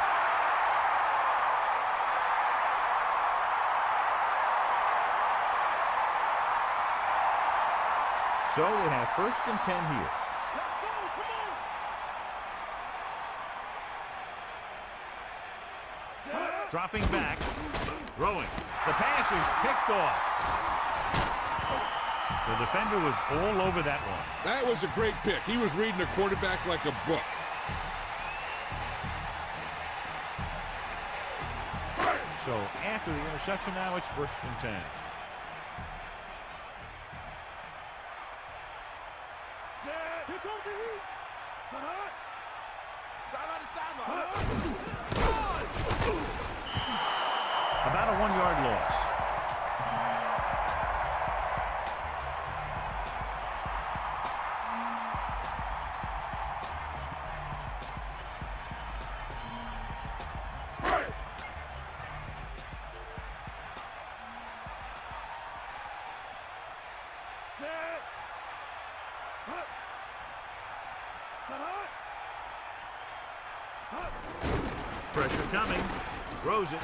So they have 1st and 10 here. Let's go, come on. Dropping back. Throwing. The pass is picked off. The defender was all over that one. That was a great pick. He was reading a quarterback like a book. So after the interception now, it's 1st and 10. Here comes the heat. Sideline to sideline. About a 1-yard loss. Pressure coming. Throws it.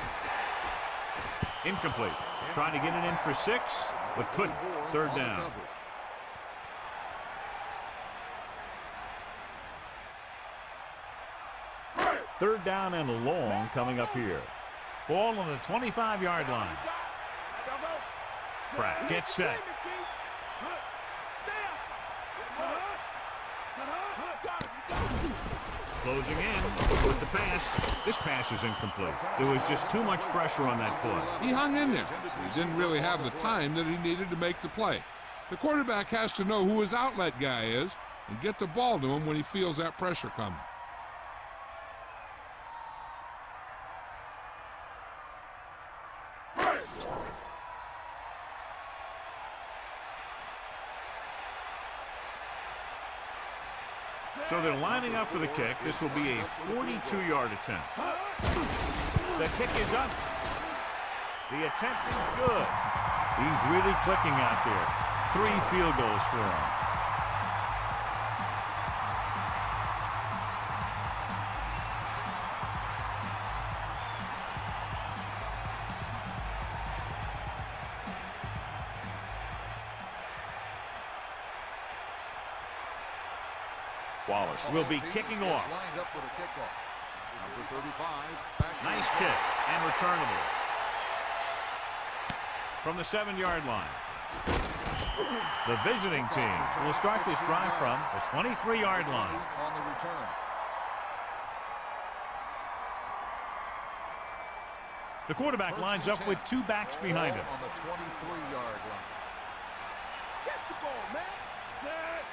Incomplete. Trying to get it in for 6, but couldn't. Third down. Third down and long coming up here. Ball on the 25-yard line. Pratt gets set. Closing in with the pass. This pass is incomplete. There was just too much pressure on that play. He hung in there. He didn't really have the time that he needed to make the play. The quarterback has to know who his outlet guy is and get the ball to him when he feels that pressure coming. So they're lining up for the kick. This will be a 42-yard attempt. The kick is up. The attempt is good. He's really clicking out there. 3 field goals for him. Wallace will be kicking off. Lined up for the kickoff. Number 35. Nice kick and returnable. From the 7-yard line. The visiting team will start this drive from the 23-yard line. On the return. The quarterback lines up with 2 backs behind him. On the 23-yard line. Catch the ball, man. Set.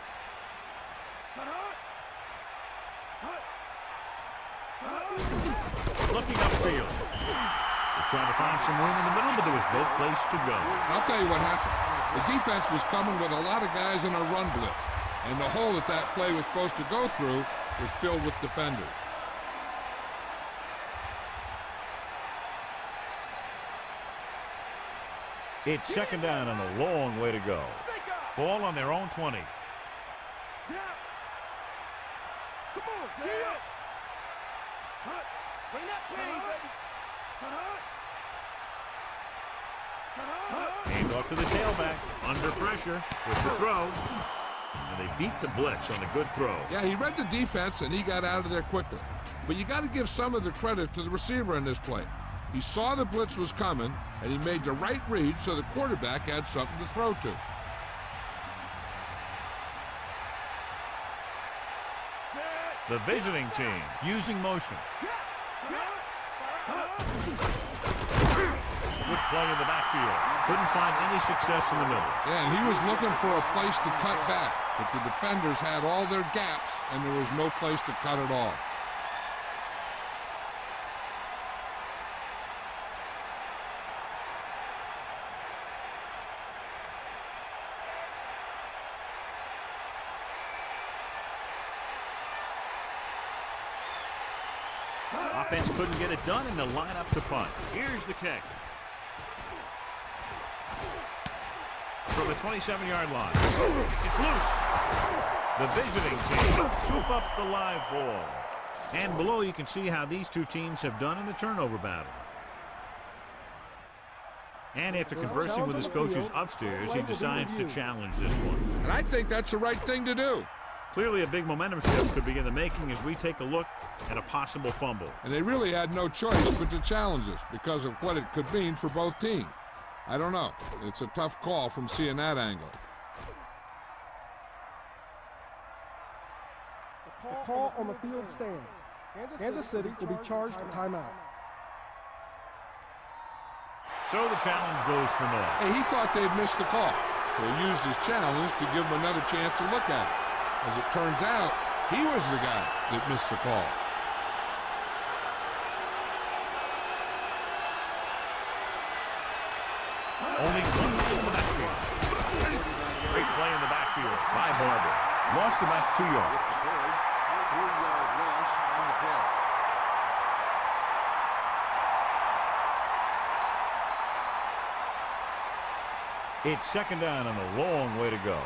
Looking upfield. They're trying to find some room in the middle, but there was no place to go. I'll tell you what happened. The defense was coming with a lot of guys in a run blitz, and the hole that play was supposed to go through was filled with defenders. It's second down and a long way to go. Ball on their own 20. Come on, Zay. Bring that pain, baby. Hand off to the tailback. Under pressure with the throw. And they beat the blitz on a good throw. Yeah, he read the defense, and he got out of there quicker. But you got to give some of the credit to the receiver in this play. He saw the blitz was coming, and he made the right read so the quarterback had something to throw to. The visiting team using motion. Good play in the backfield. Couldn't find any success in the middle. Yeah, and he was looking for a place to cut back, but the defenders had all their gaps, and there was no place to cut at all. Offense couldn't get it done, and they'll line up to punt. Here's the kick. From the 27-yard line. It's loose. The visiting team scoop up the live ball. And below you can see how these two teams have done in the turnover battle. And after conversing with his coaches upstairs, he decides to challenge this one. And I think that's the right thing to do. Clearly a big momentum shift could be in the making as we take a look at a possible fumble. And they really had no choice but to challenge us because of what it could mean for both teams. I don't know. It's a tough call from seeing that angle. The call on the field stands. Kansas City will be charged a timeout. So the challenge goes for naught. Hey, he thought they'd missed the call, so he used his challenge to give him another chance to look at it. As it turns out, he was the guy that missed the call. Only one man in the backfield. Great play in the backfield by Barber. Lost about 2 yards. 3-yard loss on the play. It's second down and a long way to go.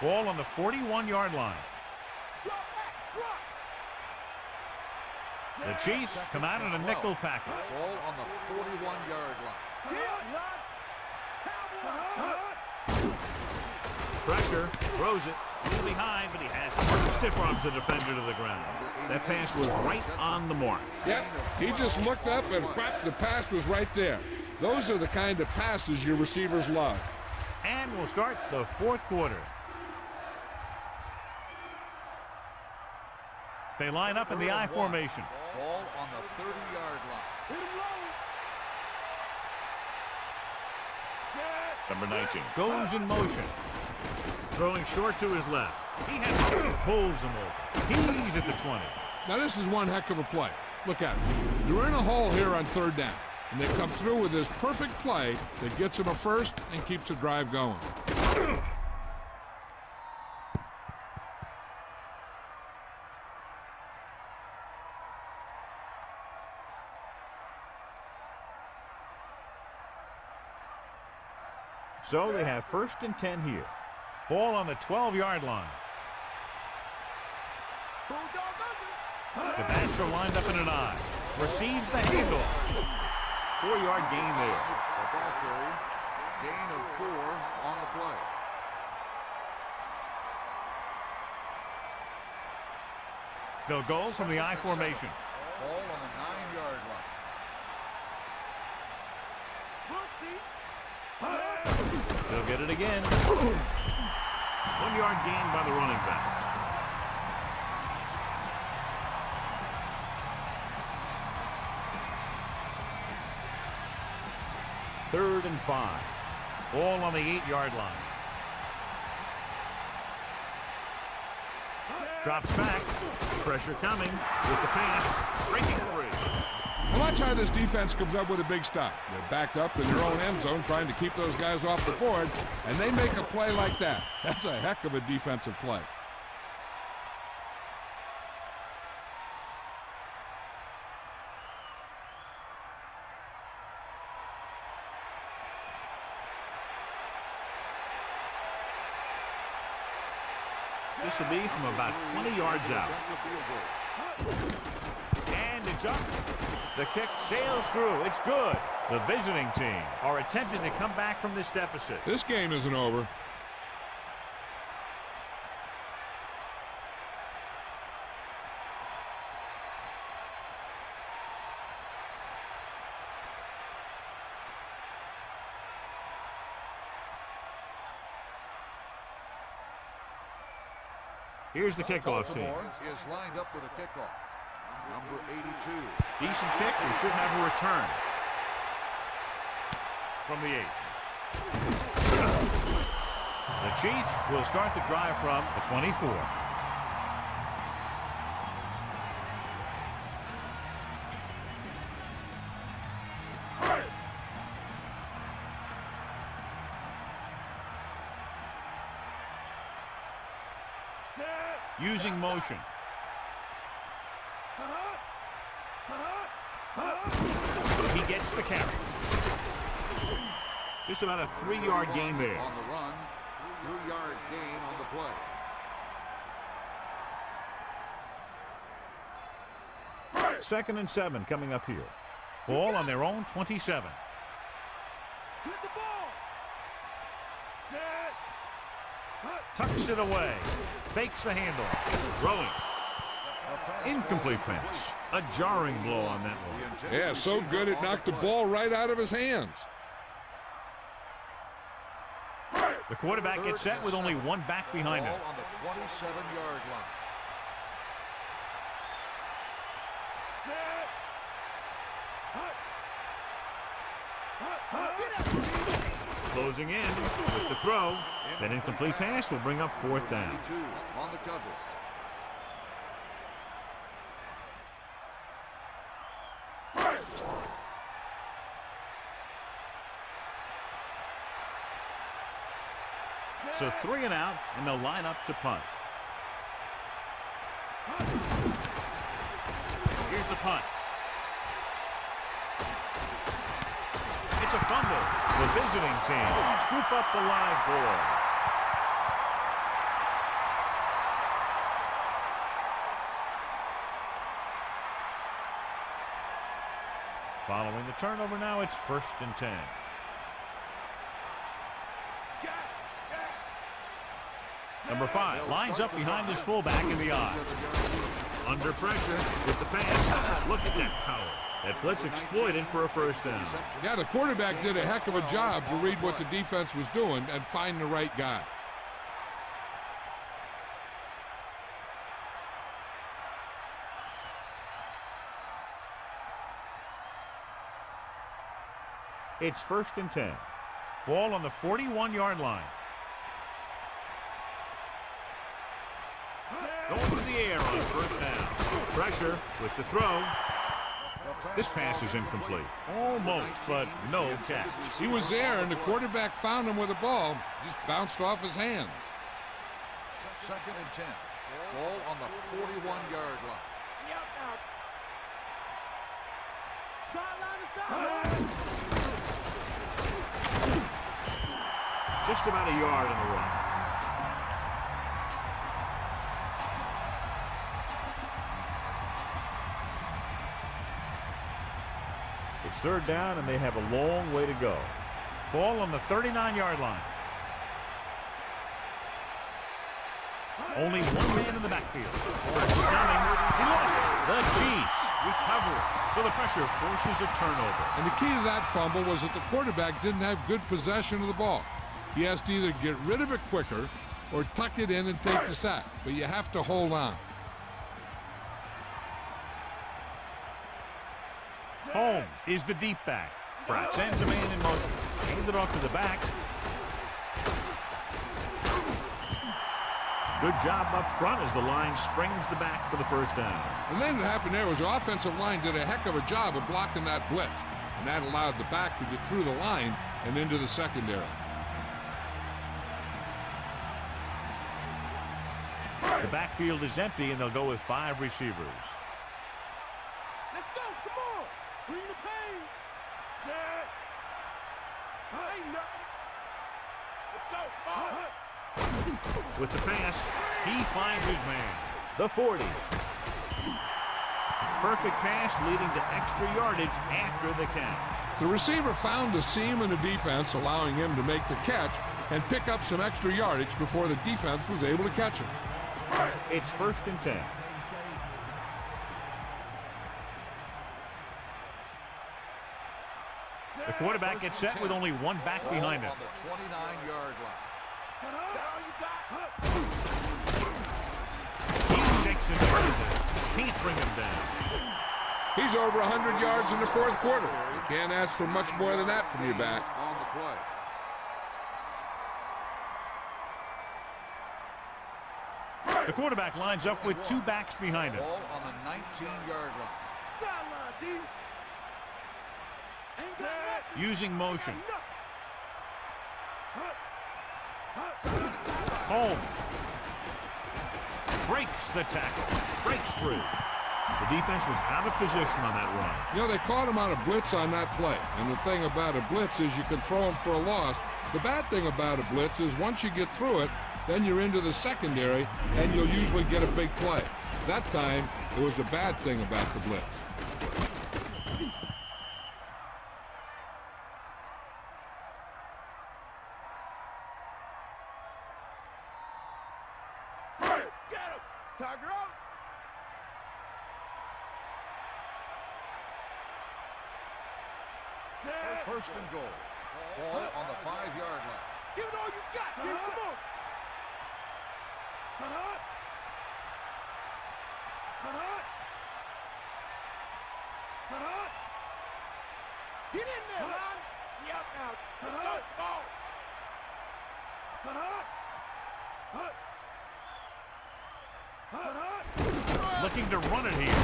Ball on the 41-yard line. The Chiefs come out in a nickel package. Ball on the 41-yard line. Pressure, throws it, in behind, but he has it. Stiff arms the defender to the ground. That pass was right on the mark. Yep, he just looked up and whack, the pass was right there. Those are the kind of passes your receivers love. And we'll start the fourth quarter. They line up in the I formation. Ball on the 30-yard line. Hit him low. Number 19. Goes in motion. Throwing short to his left. He pulls him over. He's at the 20. Now this is one heck of a play. Look at it. They're in a hole here on third down, and they come through with this perfect play that gets them a first and keeps the drive going. So they have 1st and 10 here. Ball on the 12-yard line. The backs are lined up in an I. Receives the handle. 4-yard gain there. The ball carry. Gain of 4 on the play. They'll go from the I formation. Ball on the 9-yard line. They'll get it again. 1-yard gain by the running back. Third and 5. Ball on the 8-yard line. Drops back. Pressure coming with the pass. Breaking free. And watch how this defense comes up with a big stop. They're backed up in their own end zone trying to keep those guys off the board, and they make a play like that. That's a heck of a defensive play. This will be from about 20 yards out. And it's up. The kick sails through. It's good. The visiting team are attempting to come back from this deficit. This game isn't over. Here's the kickoff team. Baltimore is lined up for the kickoff. Number 82. Decent kick. We should have a return from the 8. The Chiefs will start the drive from the 24. Using motion. He gets the carry. Just about a 3-yard gain there. On the run, 3-yard gain on the play. 2nd and 7 coming up here. Ball on their own 27. Hit the ball. Tucks it away. Fakes the handle. Throwing. Incomplete pass. A jarring blow on that one. Yeah, so good it knocked the ball right out of his hands. The quarterback gets set with only one back behind him. Ball on the 27-yard line. Closing in with the throw. That incomplete pass will bring up 4th down. 82 on the coverage. So 3 and out, and they'll line up to punt. Here's the punt. It's a fumble. The visiting team scoop up the live ball. Following the turnover now, it's 1st and 10. Number 5 lines up behind his fullback in the I. Under pressure with the pass. Look at that power. That blitz exploited for a first down. Yeah, the quarterback did a heck of a job to read what the defense was doing and find the right guy. It's 1st and 10. Ball on the 41-yard line. Going to the air on first down. Pressure with the throw. This pass is incomplete. Almost, but no catch. He was there, and the quarterback found him with the ball. Just bounced off his hands. 2nd and 10. Ball on the 41-yard line. Just about a yard in the run. It's 3rd down, and they have a long way to go. Ball on the 39-yard line. Only one man in the backfield. Pressure coming. He lost it. The Chiefs recover it. So the pressure forces a turnover. And the key to that fumble was that the quarterback didn't have good possession of the ball. He has to either get rid of it quicker or tuck it in and take the sack. But you have to hold on. Holmes is the deep back. Pratt sends a man in motion. Hands it off to the back. Good job up front as the line springs the back for the first down. And then what happened there was the offensive line did a heck of a job of blocking that blitz. And that allowed the back to get through the line and into the secondary. The backfield is empty, and they'll go with 5 receivers. Let's go. Come on. Bring the pain. Set. Ain't nothing. Let's go. Come on. With the pass, he finds his man. The 40. Perfect pass leading to extra yardage after the catch. The receiver found the seam in the defense, allowing him to make the catch and pick up some extra yardage before the defense was able to catch him. It's 1st and 10. The quarterback gets set with only one back behind him. On the 29-yard line. He shakes and turns it. Can't bring him down. He's over 100 yards in the 4th quarter. You can't ask for much more than that from your back. On the play. The quarterback lines up with 2 backs behind him. Ball on the 19-yard line. Sideline, D. Ain't got nothing. Using motion. Holmes breaks the tackle. Breaks free. The defense was out of position on that run. You know, they caught him on a blitz on that play. And the thing about a blitz is you can throw him for a loss. The bad thing about a blitz is once you get through it, then you're into the secondary, and you'll usually get a big play. That time, it was a bad thing about the blitz. Get him. Tiger out. Set. 1st and goal. Ball on the 5-yard line. Give it all you got, D. Come on. Get in there, man. Yep, now. Let's go. Ball. Looking to run it here.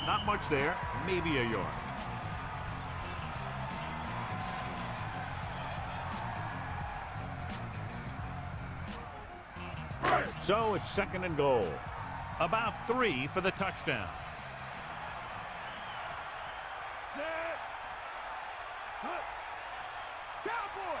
Not much there. Maybe a yard. So it's 2nd and goal. About 3 for the touchdown. Set. Cowboy.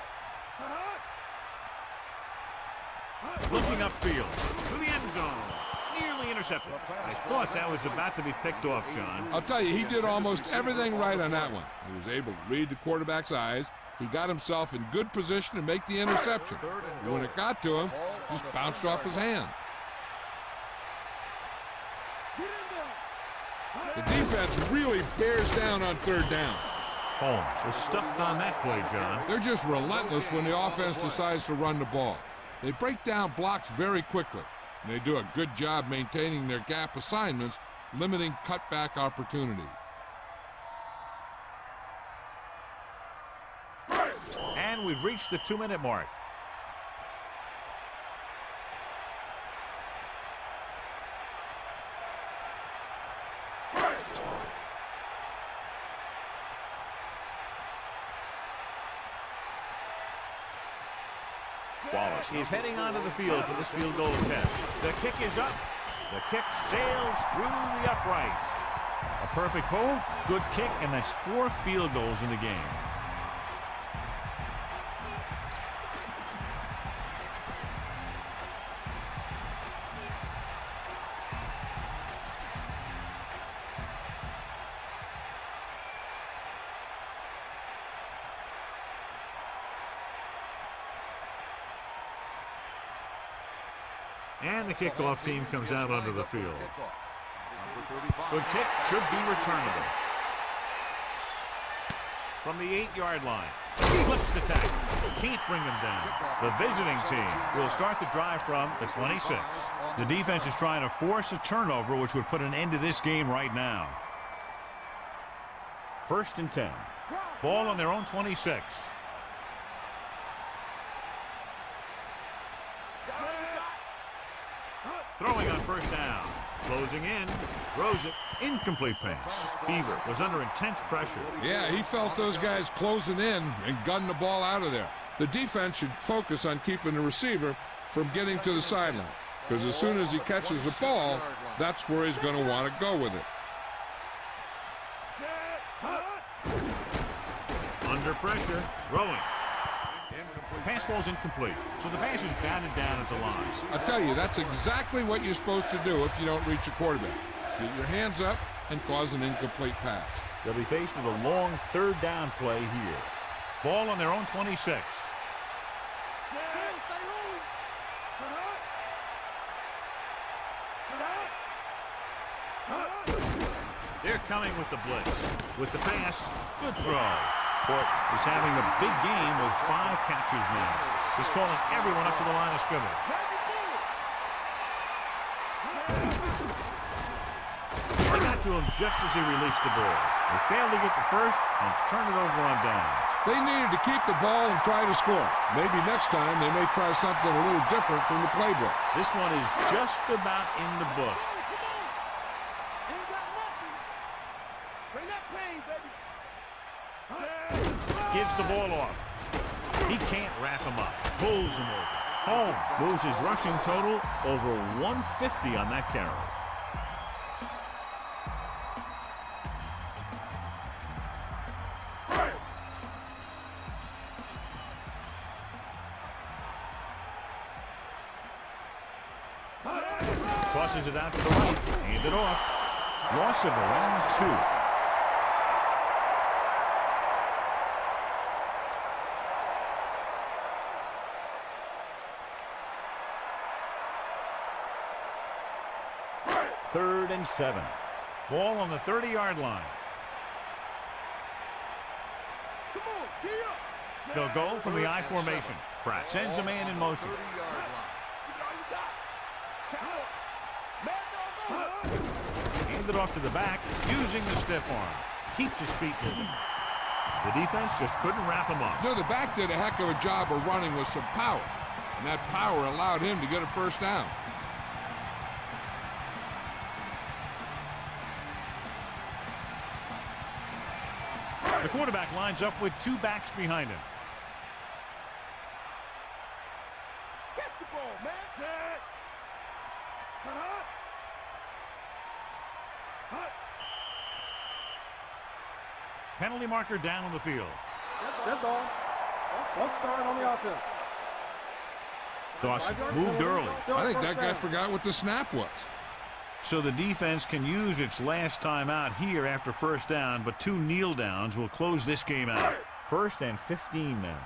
Looking upfield to the end zone. nearly intercepted. I thought that was about to be picked off, John. I'll tell you, he did almost everything right on that one. He was able to read the quarterback's eyes. He got himself in good position to make the interception. And when it got to him, just bounced off his hand. The defense really bears down on third down. Holmes was stuffed on that play, John. They're just relentless when the offense decides to run the ball. They break down blocks very quickly. And they do a good job maintaining their gap assignments, limiting cutback opportunities. And we've reached the 2-minute mark. Wallace is heading onto the field for this field goal attempt. The kick is up. The kick sails through the uprights. A perfect hole, good kick, and that's 4 field goals in the game. And the kickoff team comes out onto the field. Good kick, should be returnable. From the 8-yard line. Slips the tackle. Can't bring him down. The visiting team will start the drive from the 26. The defense is trying to force a turnover, which would put an end to this game right now. 1st and 10. Ball on their own 26. Throwing on 1st down. Closing in. Throws it. Incomplete pass. Beaver was under intense pressure. Yeah, he felt those guys closing in and gunning the ball out of there. The defense should focus on keeping the receiver from getting to the sideline, because as soon as he catches the ball, that's where he's going to want to go with it. Under pressure. Throwing. Pass ball's incomplete, so the pass is batted down at the lines. I tell you, that's exactly what you're supposed to do if you don't reach a quarterback. Get your hands up and cause an incomplete pass. They'll be faced with a long 3rd down play here. Ball on their own 26. They're coming with the blitz. With the pass, good throw. Fort is having a big game with 5 catches now. He's calling everyone up to the line of scrimmage. They got to him just as he released the ball. They failed to get the first and turn it over on downs. They needed to keep the ball and try to score. Maybe next time they may try something a little different from the playbook. This one is just about in the books. Gives the ball off. He can't wrap him up. Pulls him over. Holmes moves his rushing total over 150 on that carry. Tosses it out to the right. Hand it off. Loss of around 2. Third and 7. Ball on the 30-yard line. They'll go from the I formation. Pratt sends a man in motion. Hand it off to the back, using the stiff arm. Keeps his feet moving. The defense just couldn't wrap him up. No, the back did a heck of a job of running with some power, and that power allowed him to get a first down. The quarterback lines up with 2 backs behind him. Catch the ball, man. Set. Penalty marker down on the field. Dead ball. Let's start on the offense. Dawson moved early. I think that guy forgot what the snap was. So the defense can use its last time out here after first down, but 2 kneel downs will close this game out. 1st and 15 now.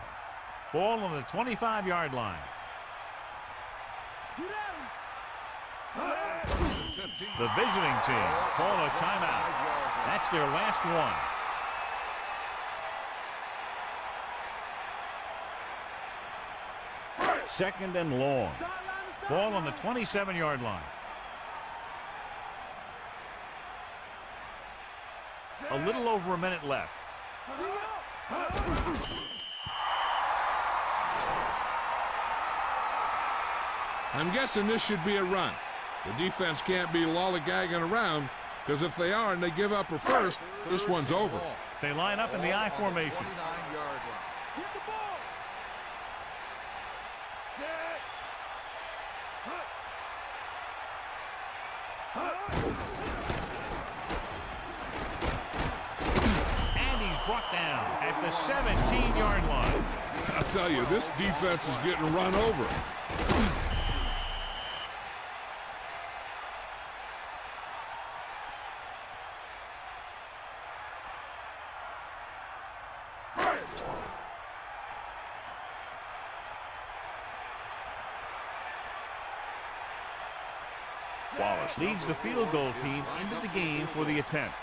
Ball on the 25-yard line. The visiting team call a timeout. That's their last one. Second and long. Ball on the 27-yard line. A little over a minute left. I'm guessing this should be a run. The defense can't be lollygagging around, because if they are and they give up a first, this one's over. They line up in the I formation. 29-yard line. Get the ball. Set. And he's brought down at the 17-yard line. I'll tell you, this defense is getting run over. Wallace leads the field goal team into the game for the attempt.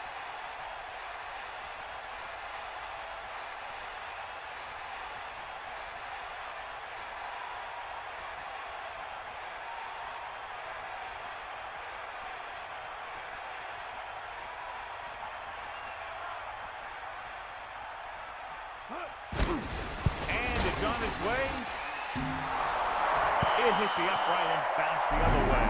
And it's on its way. It hit the upright and bounced the other way.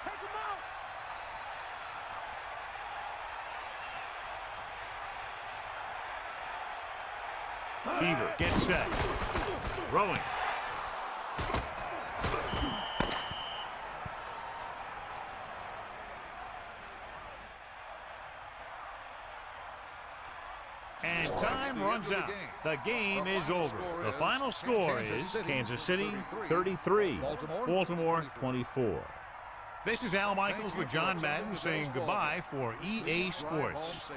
Take him out. Beaver gets set. Throwing. And time runs out. The game is over. The final score is Kansas City 33, Baltimore 24. This is Al Michaels with John Madden saying goodbye for EA Sports.